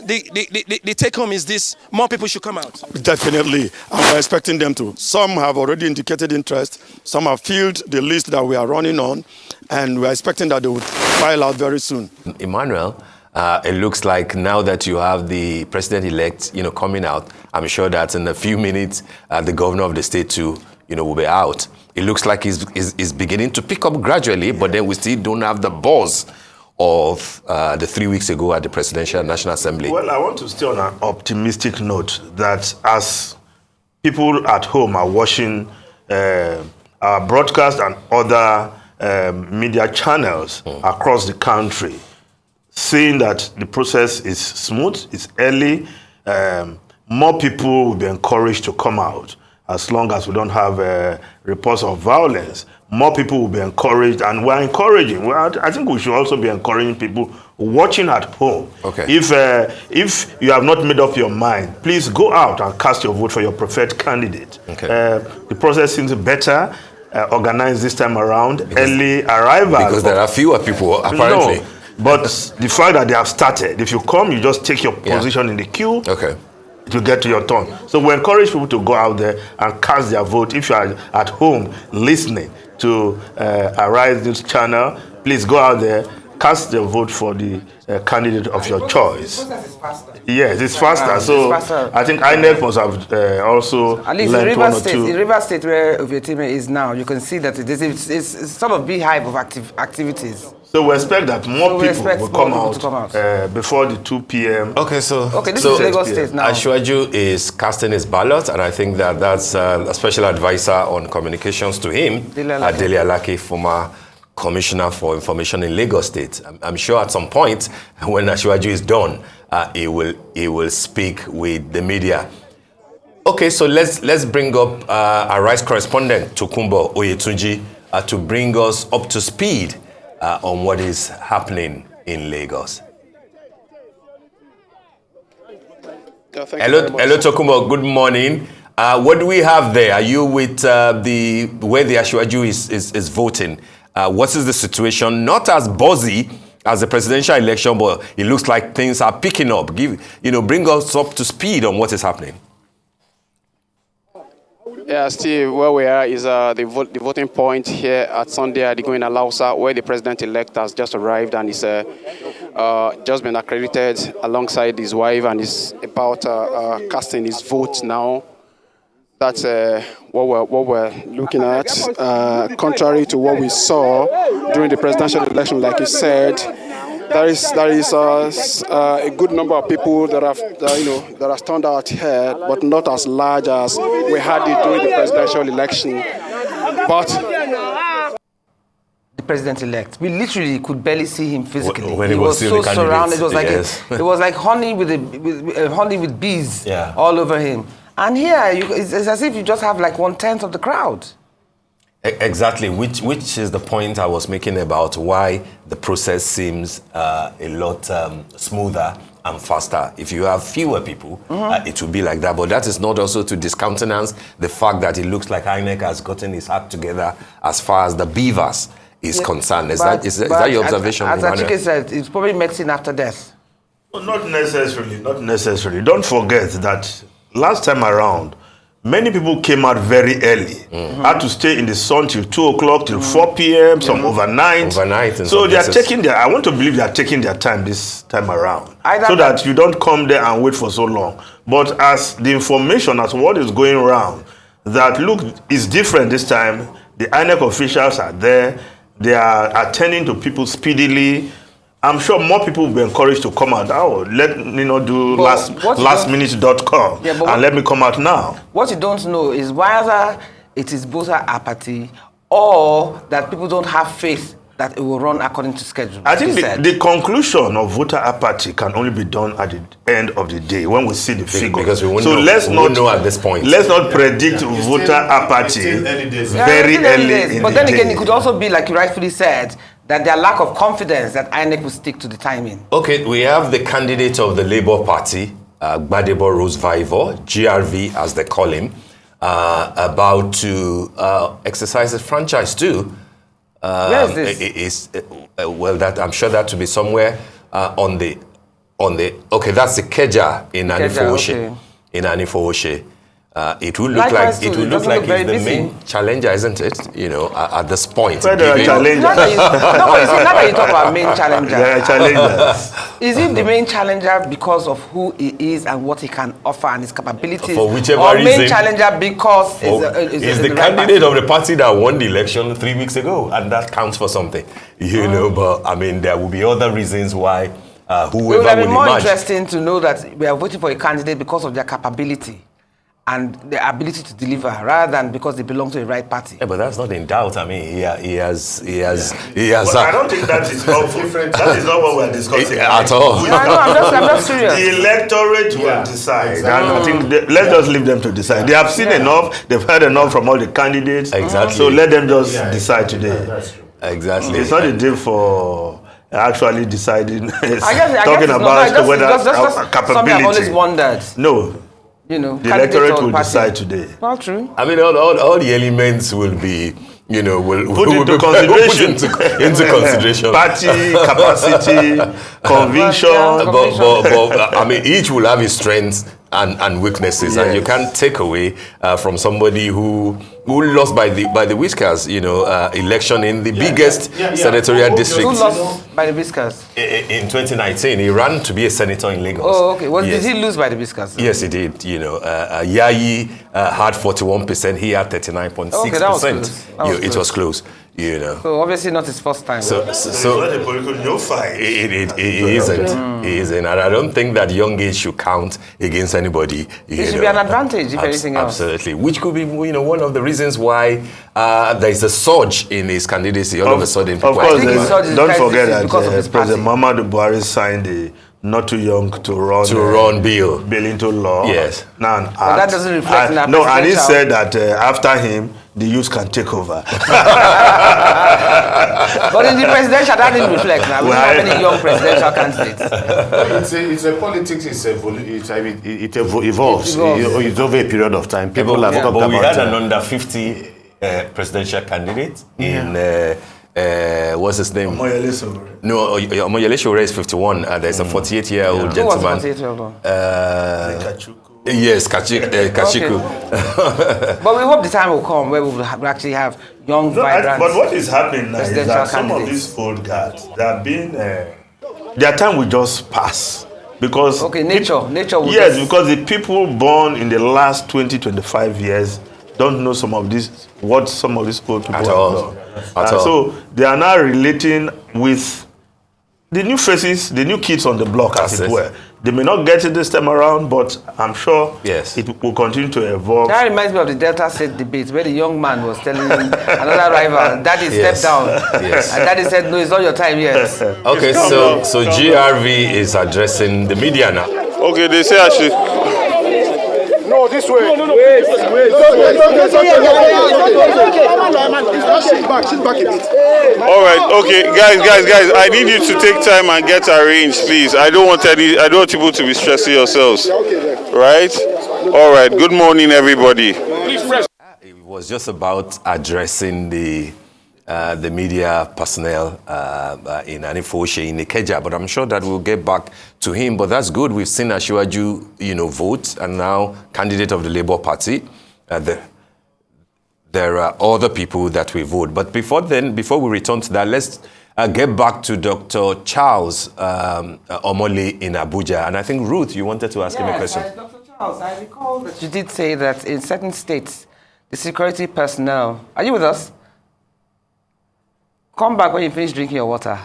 the take-home is this: more people should come out. Definitely, and we're expecting them to. Some have already indicated interest. Some have filled the list that we are running on, and we're expecting that they would file out very soon. Emmanuel, it looks like now that you have the president-elect, coming out, I'm sure that in a few minutes, the governor of the state too, will be out. It looks like he's beginning to pick up gradually, but then we still don't have the buzz of the 3 weeks ago at the Presidential National Assembly. Well, I want to stay on an optimistic note that as people at home are watching our broadcast and other media channels across the country, seeing that the process is smooth, it's early, more people will be encouraged to come out. As long as we don't have reports of violence, more people will be encouraged, and we're encouraging. I think we should also be encouraging people watching at home. Okay. If you have not made up your mind, please go out and cast your vote for your preferred candidate. Okay. The process seems better organized this time around. Early arrival. Because there are fewer people, apparently. No, but the fact that they have started, if you come, you just take your position in the queue. Okay. To get to your turn. So we encourage people to go out there and cast their vote. If you are at home listening to Arise News channel, please go out there, cast your vote for the candidate of your choice. The process is faster. Yes, it's faster. So I think INEC must have also at least learned one or two. in River State, where Ovetime is now, you can see that it's sort of beehive of activities. So we expect that more people will come out before the 2 p.m. Okay, so this is Lagos State now. Ashwaju is casting his ballot, and I think that's a special advisor on communications to him, Dele Alake, former Commissioner for Information in Lagos State. I'm sure at some point, when Ashwaju is done, he will speak with the media. Okay, so let's bring up Arise correspondent Tokunbo Oyetunji to bring us up to speed on what is happening in Lagos. Hello, Tokunbo. Good morning. What do we have there? Are you with the where the Ashwaju is voting? What is the situation? Not as buzzy as the presidential election, but it looks like things are picking up. Bring us up to speed on what is happening. Yeah, Steve, where we are is the voting point here at Sunday at the Governorship Lausa, where the president-elect has just arrived and is just been accredited alongside his wife and is about casting his vote now. That's what we're looking at. Contrary to what we saw during the presidential election, like you said, there is a good number of people that have turned out here, but not as large as we had it during the presidential election. But the president-elect, we literally could barely see him physically. When he was so surrounded. It was like yes. it was like honey with bees all over him. And here, it's as if you just have like 1/10 of the crowd. Exactly, which is the point I was making about why the process seems a lot smoother and faster. If you have fewer people, it will be like that. But that is not also to discountenance the fact that it looks like INEC has gotten his act together as far as the beavers is concerned. Is that your observation? As Achike said, it's probably medicine after death. No, not necessarily, not necessarily. Don't forget that last time around, many people came out very early. Had to stay in the sun till 2 o'clock, till 4 p.m., some overnight. So they are taking their, I want to believe they are taking their time this time around. So that you don't come there and wait for so long. But as the information, as what is going around, that look, is different this time. The INEC officials are there. They are attending to people speedily. I'm sure more people will be encouraged to come out. Let me not do lastminute.com and let me come out now. What you don't know is whether it is voter apathy or that people don't have faith that it will run according to schedule. I think the conclusion of voter apathy can only be done at the end of the day when we see the figure. Because we won't know at this point. Let's not predict voter apathy very early in But the then day. again, it could also be, like you rightfully said, that their lack of confidence that INEC will stick to the timing. Okay, we have the candidate of the Labour Party, Gbadebo Rose Vivor, GRV as they call him, about to exercise his franchise too. Where is this? Well, that I'm sure that to be somewhere on the. Okay, that's the Keja in Anifo-Oshe. Okay. In Anifo-Oshe. It will look like it's the main challenger, isn't it? At this point. Now that you talk about main challenger. Is he the main challenger because of who he is and what he can offer and his capabilities? For whichever or reason. main challenger because he's the candidate of the party that won the election 3 weeks ago, and that counts for something. But I mean, there will be other reasons why whoever will emerge. It would be more interesting to know that we are voting for a candidate because of their capability and the ability to deliver, rather than because they belong to the right party. Yeah, but that's not in doubt. I mean, he has. Well, I don't think that is different. That is not what we're discussing at all. I'm just serious. The electorate will decide. And I think let's just leave them to decide. They have seen enough. They've heard enough from all the candidates. Exactly. So let them just decide today. Exactly. It's not a deal for actually deciding. Talking about whether our capability. Something I've always wondered. No. The electorate will decide today. Not true. I mean, all the elements will be, will put into consideration. Party, capacity, conviction. But I mean, each will have his strengths and weaknesses, and you can't take away from somebody who lost by the whiskers, election in the biggest senatorial district. Who lost by the whiskers? In 2019, he ran to be a senator in Lagos. Oh, okay. Did he lose by the whiskers? Yes, he did. Yayi had 41%. He had 39.6%. Okay, that was close. It was close. So obviously not his first time. So it's not a political no fight. It isn't. It isn't. And I don't think that young age should count against anybody. It should be an advantage, if anything else. Absolutely. Which could be, one of the reasons why there is a surge in his candidacy. All of a sudden, people of course, don't forget that President Muhammadu Buhari signed the not too young to run bill into law. Yes. Now, that doesn't reflect in our and he said that after him, the youth can take over. But in the presidential, that didn't reflect now. We don't have any young presidential candidates. It's a politics, it evolves. It's over a period of time. People have talked about we had an under 50 presidential candidate in, what's his name? Omoyele Sowore. No, Omoyele Sowore is 51. There's a 48-year-old gentleman. Who was 48-year-old? Yes, Kachiku. But we hope the time will come where we will actually have young, vibrant. But what is happening now is that some of these old guards, their time will just pass. Because nature will yes, because the people born in the last 20-25 years don't know what some of these old people have done. So they are now relating with the new faces, the new kids on the block, as it were. They may not get it this time around, but I'm sure it will continue to evolve. That reminds me of the Delta State debate where the young man was telling another rival, Daddy, step down. Yes. And Daddy said, no, it's not your time yet. Okay, so GRV is addressing the media now. Okay, they say I should... No, this way. No. Wait. She's back a bit. All right, okay, guys, I need you to take time and get arranged, please. I don't want people to be stressing yourselves. Right? All right. Good morning, everybody. It was just about addressing the media personnel in Anifoshe, in Ikeja, but I'm sure that we'll get back to him. But that's good. We've seen Asiwaju, vote, and now candidate of the Labour Party. There are other people that we vote. But before we return to that, let's get back to Dr. Charles Omole in Abuja. And I think, Ruth, you wanted to ask him a question. Dr. Charles, I recall that you did say that in certain states, the security personnel... Are you with us? Come back when you finish drinking your water.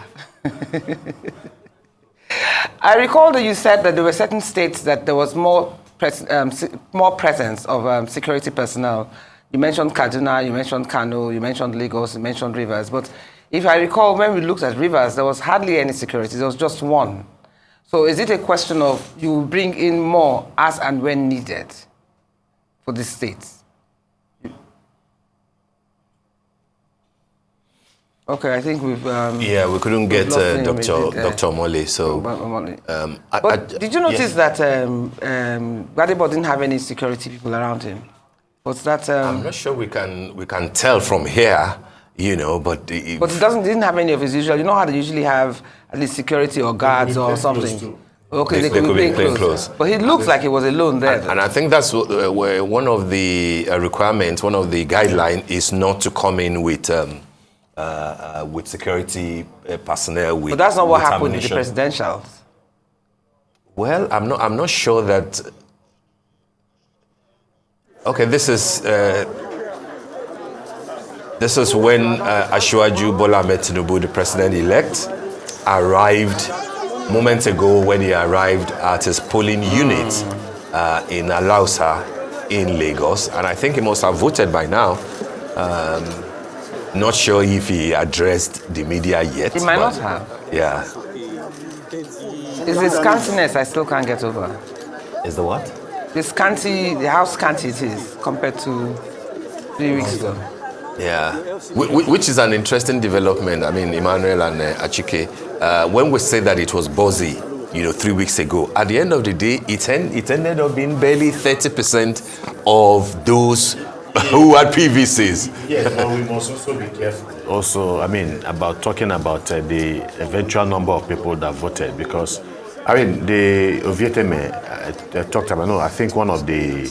I recall that you said that there were certain states that there was more presence of security personnel. You mentioned Kaduna, you mentioned Kano, you mentioned Lagos, you mentioned Rivers. But if I recall, when we looked at Rivers, there was hardly any security. There was just one. So is it a question of you bring in more as and when needed for the states? Okay, I think we've... we couldn't get Dr. Omole, so... But did you notice that Gbadebo didn't have any security people around him? Was that... I'm not sure we can tell from here, but... But he didn't have any of his usual... You know how they usually have at least security or guards or something? Okay, they could be plain clothes. But he looks like he was alone there. And I think that's where one of the requirements, one of the guidelines is not to come in with security personnel. But that's not what happened with the presidentials. Well, I'm not sure that. Okay, this is when Asiwaju Bola Ahmed Tinubu, the president-elect, arrived moments ago when he arrived at his polling unit in Alausa in Lagos, and I think he must have voted by now. Not sure if he addressed the media yet. He might not have. Yeah. It's the scantiness I still can't get over. Is the what? How scanty it is compared to 3 weeks ago. Yeah. Which is an interesting development. I mean, Emmanuel and Achike, when we say that it was buzzy, 3 weeks ago, at the end of the day, it ended up being barely 30% of those who had PVCs. Yes, but we must also be careful. Also, about talking about the eventual number of people that voted, because, the Ovieteme talked about, I think one of the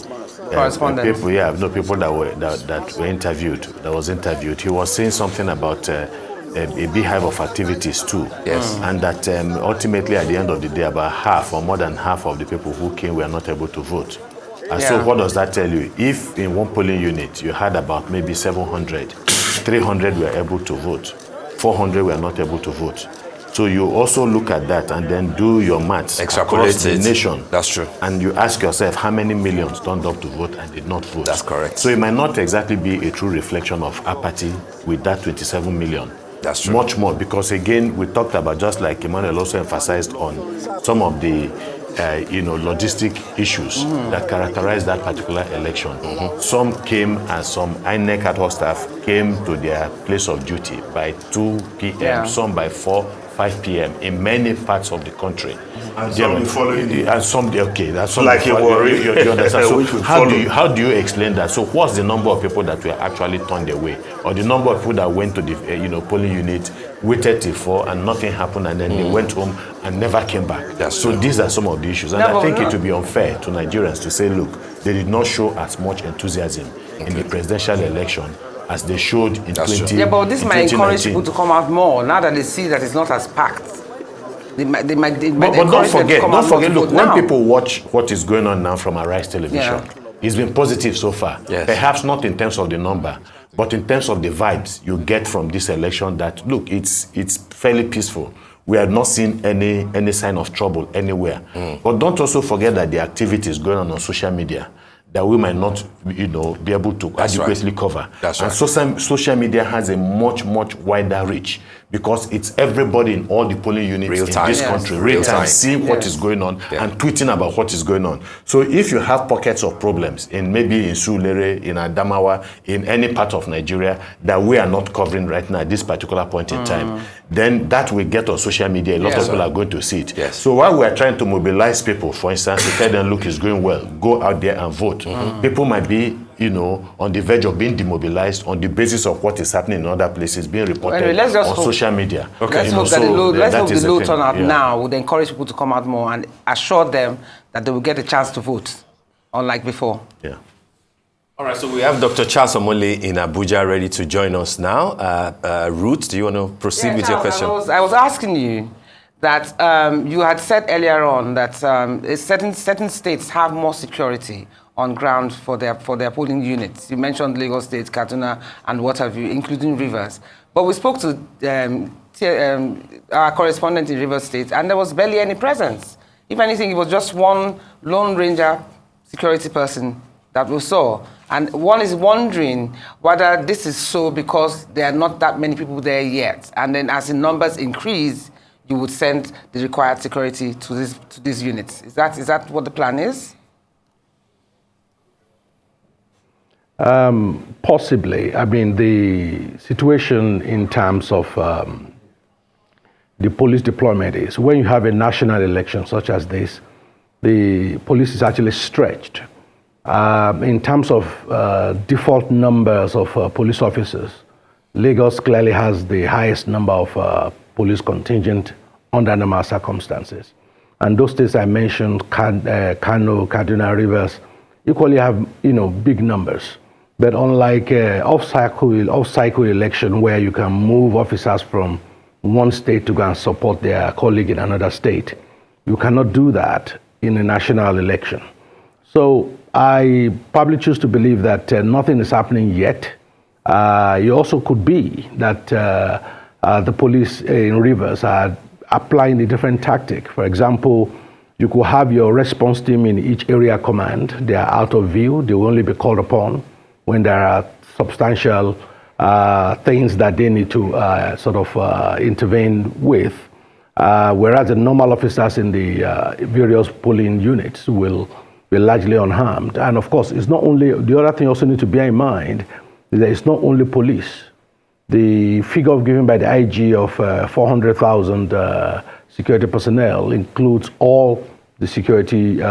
correspondents. People that were interviewed, he was saying something about a beehive of activities too. Yes. And that ultimately at the end of the day, about half or more than half of the people who came were not able to vote. And so what does that tell you? If in one polling unit you had about maybe 700, 300 were able to vote, 400 were not able to vote. So you also look at that and then do your maths across the nation. That's true. And you ask yourself how many millions turned up to vote and did not vote. That's correct. So it might not exactly be a true reflection of apathy with that 27 million. That's true. Much more, because again, we talked about, just like Emmanuel also emphasized on some of the logistic issues that characterized that particular election. Some came and some INEC ad hoc staff came to their place of duty by 2 p.m., some by 5 p.m. in many parts of the country. And some the following day. And some, that's some like a worry. You understand? So how do you explain that? So what's the number of people that were actually turned away? Or the number of people that went to the polling unit, waited till 4 and nothing happened, and then they went home and never came back. So these are some of the issues. And I think it would be unfair to Nigerians to say, look, they did not show as much enthusiasm in the presidential election as they showed in 2019. Yeah, but this might encourage people to come out more now that they see that it's not as packed. But don't forget, look, when people watch what is going on now from Arise Television, it's been positive so far. Perhaps not in terms of the number, but in terms of the vibes you get from this election that, look, it's fairly peaceful. We have not seen any sign of trouble anywhere. But don't also forget that the activities going on social media that we might not, be able to adequately cover. And social media has a much wider reach because it's everybody in all the polling units in this country, real time, seeing what is going on and tweeting about what is going on. So if you have pockets of problems maybe in Surulere, in Adamawa, in any part of Nigeria that we are not covering right now at this particular point in time, then that will get on social media. A lot of people are going to see it. So while we are trying to mobilize people, for instance, to tell them, look, it's going well, go out there and vote. People might be, on the verge of being demobilized on the basis of what is happening in other places, being reported on social media. Let's hope the low turnout now would encourage people to come out more and assure them that they will get a chance to vote, unlike before. All right, so we have Dr. Charles Omole in Abuja ready to join us now. Ruth, do you want to proceed with your question? I was asking you that you had said earlier on that certain states have more security on ground for their polling units. You mentioned Lagos State, Kaduna, and what have you, including Rivers. But we spoke to our correspondent in Rivers State, and there was barely any presence. If anything, it was just one Lone Ranger security person that we saw. And one is wondering whether this is so because there are not that many people there yet. And then as the numbers increase, you would send the required security to these units. Is that what the plan is? Possibly. I mean, the situation in terms of the police deployment is when you have a national election such as this, the police is actually stretched. In terms of default numbers of police officers, Lagos clearly has the highest number of police contingent under normal circumstances. And those states I mentioned, Kano, Kaduna, Rivers, equally have big numbers. But unlike off-cycle election where you can move officers from one state to go and support their colleague in another state, you cannot do that in a national election. So I probably choose to believe that nothing is happening yet. It also could be that the police in Rivers are applying a different tactic. For example, you could have your response team in each area command. They are out of view. They will only be called upon when there are substantial things that they need to intervene with. Whereas the normal officers in the various polling units will be largely unharmed. And of course, it's not only, the other thing you also need to bear in mind is that it's not only police. The figure given by the IG of 400,000 security personnel includes all the security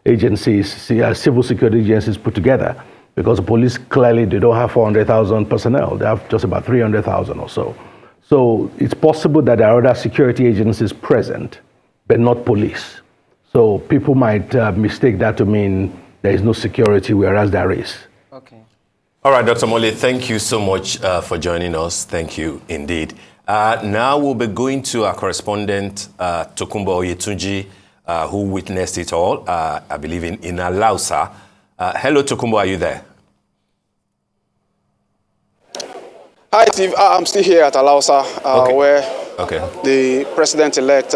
agencies, civil security agencies put together, because the police clearly, they don't have 400,000 personnel. They have just about 300,000 or so. So it's possible that there are other security agencies present, but not police. So people might mistake that to mean there is no security, whereas there is. Okay. All right, Dr. Mole, thank you so much for joining us. Thank you indeed. Now we'll be going to our correspondent, Tokunbo Oyetunji, who witnessed it all, I believe in Alausa. Hello, Tokunbo, are you there? Hi, Steve. I'm still here at Alausa, where the president-elect,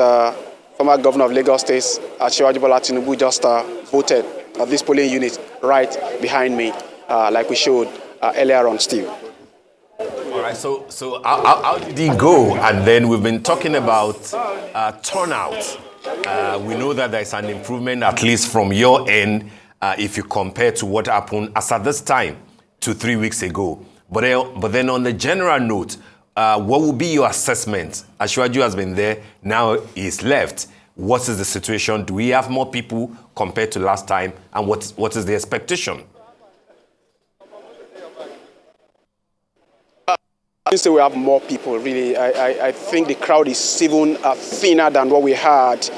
former governor of Lagos State, Asiwaju Bola Tinubu, just voted at this polling unit right behind me, like we showed earlier on, Steve. All right, so how did he go? And then we've been talking about turnout. We know that there's an improvement, at least from your end, if you compare to what happened as at this time to 3 weeks ago. But then on the general note, what will be your assessment? Asiwaju has been there, now he's left. What is the situation? Do we have more people compared to last time? And what is the expectation? I didn't say we have more people, really. I think the crowd is even thinner than what we had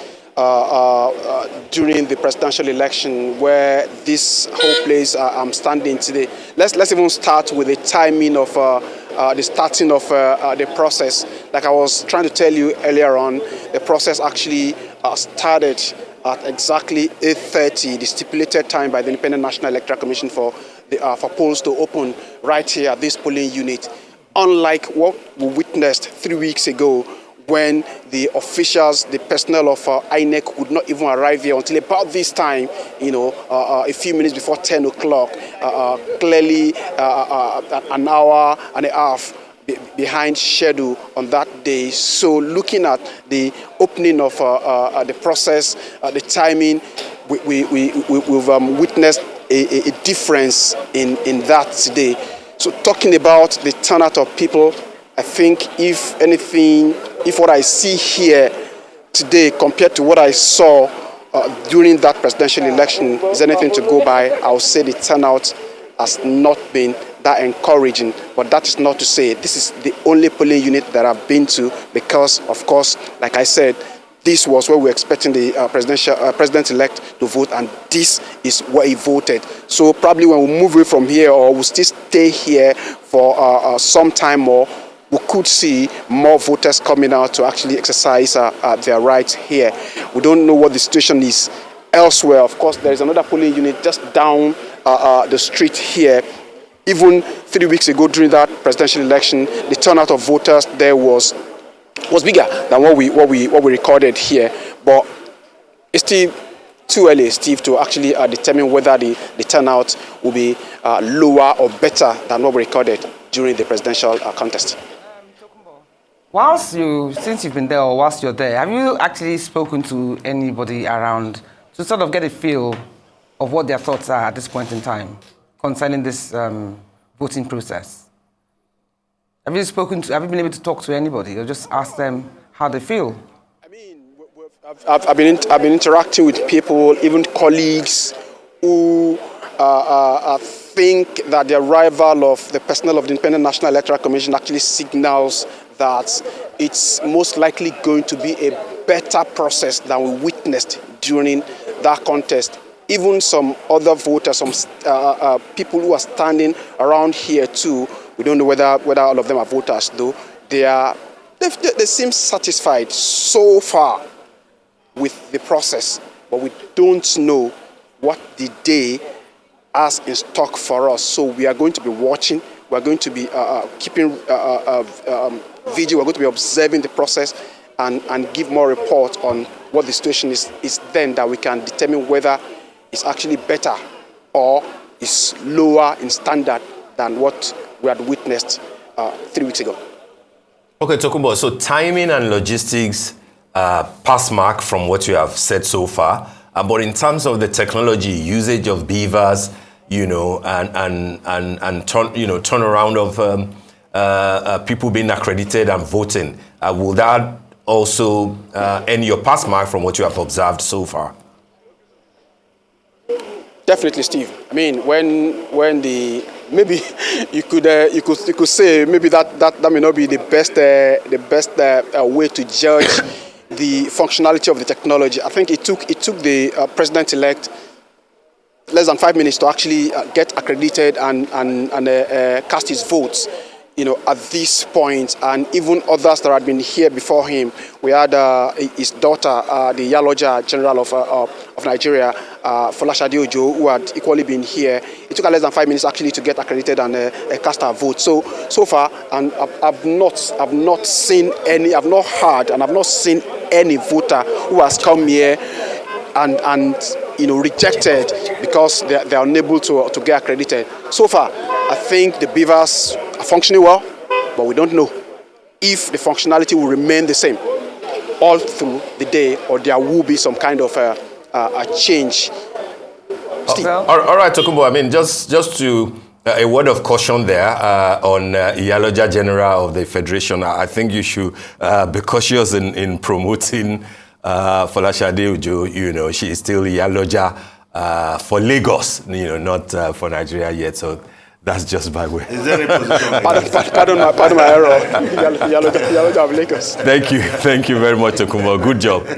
during the presidential election, where this whole place I'm standing today. Let's even start with the timing of the starting of the process. Like I was trying to tell you earlier on, the process actually started at exactly 8:30, the stipulated time by the Independent National Electoral Commission for polls to open right here at this polling unit. Unlike what we witnessed 3 weeks ago, when the officials, the personnel of INEC would not even arrive here until about this time, a few minutes before 10 o'clock, clearly an hour and a half behind schedule on that day. So looking at the opening of the process, the timing, we've witnessed a difference in that today. So talking about the turnout of people, I think if anything, if what I see here today compared to what I saw during that presidential election is anything to go by, I would say the turnout has not been that encouraging. But that is not to say this is the only polling unit that I've been to, because, of course, like I said, this was where we were expecting the president-elect to vote, and this is where he voted. So probably when we move away from here, or we'll still stay here for some time more, we could see more voters coming out to actually exercise their rights here. We don't know what the situation is elsewhere. Of course, there is another polling unit just down the street here. Even 3 weeks ago during that presidential election, the turnout of voters there was bigger than what we recorded here. But it's still too early, Steve, to actually determine whether the turnout will be lower or better than what we recorded during the presidential contest. Since you've been there, or whilst you're there, have you actually spoken to anybody around to sort of get a feel of what their thoughts are at this point in time concerning this voting process? Have you been able to talk to anybody or just ask them how they feel? I mean, I've been interacting with people, even colleagues, who think that the arrival of the personnel of the Independent National Electoral Commission actually signals that it's most likely going to be a better process than we witnessed during that contest. Even some other voters, some people who are standing around here too, we don't know whether all of them are voters, though. They seem satisfied so far with the process, but we don't know what the day has in stock for us. So we are going to be watching. We are going to be keeping video. We're going to be observing the process and give more report on what the situation is then, that we can determine whether it's actually better or is lower in standard than what we had witnessed 3 weeks ago. Okay, Tokunbo, so timing and logistics pass mark from what you have said so far, but in terms of the technology, usage of beavers, and turnaround of people being accredited and voting, will that also end your pass mark from what you have observed so far? Definitely, Steve. I mean, when maybe you could say maybe that may not be the best way to judge the functionality of the technology. I think it took the president-elect less than 5 minutes to actually get accredited and cast his votes. At this point, and even others that had been here before him. We had his daughter, the Yaloja General of Nigeria, Folashade Ojo, who had equally been here. It took her less than 5 minutes actually to get accredited and cast her vote. So far, and I've not seen any, I've not heard, and I've not seen any voter who has come here and rejected because they are unable to get accredited. So far, I think the beavers are functioning well, but we don't know if the functionality will remain the same. all through the day, or there will be some kind of a change? All right, Tokumbo. I mean, just to a word of caution there on Iyaloja General of the Federation. I think you should be cautious in promoting Folashade Ojo. You know, she is still Iyaloja for Lagos, you know, not for Nigeria yet. So that's just by way. Is there a position? Pardon my error. Iyaloja of Lagos. Thank you very much, Tokumbo.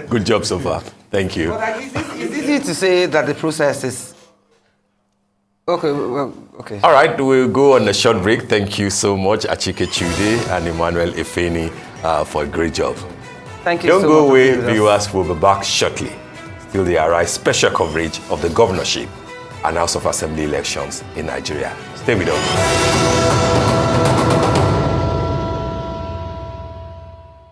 Good job so far. Thank you. But it's easy to say that the process is okay. Well, okay. All right, we'll go on a short break. Thank you so much, Achike Chude and Emmanuel Efeni, for a great job. Thank you. Don't so go much away, viewers. We'll be back shortly. Still the RI special coverage of the governorship and House of Assembly elections in Nigeria. Stay with us.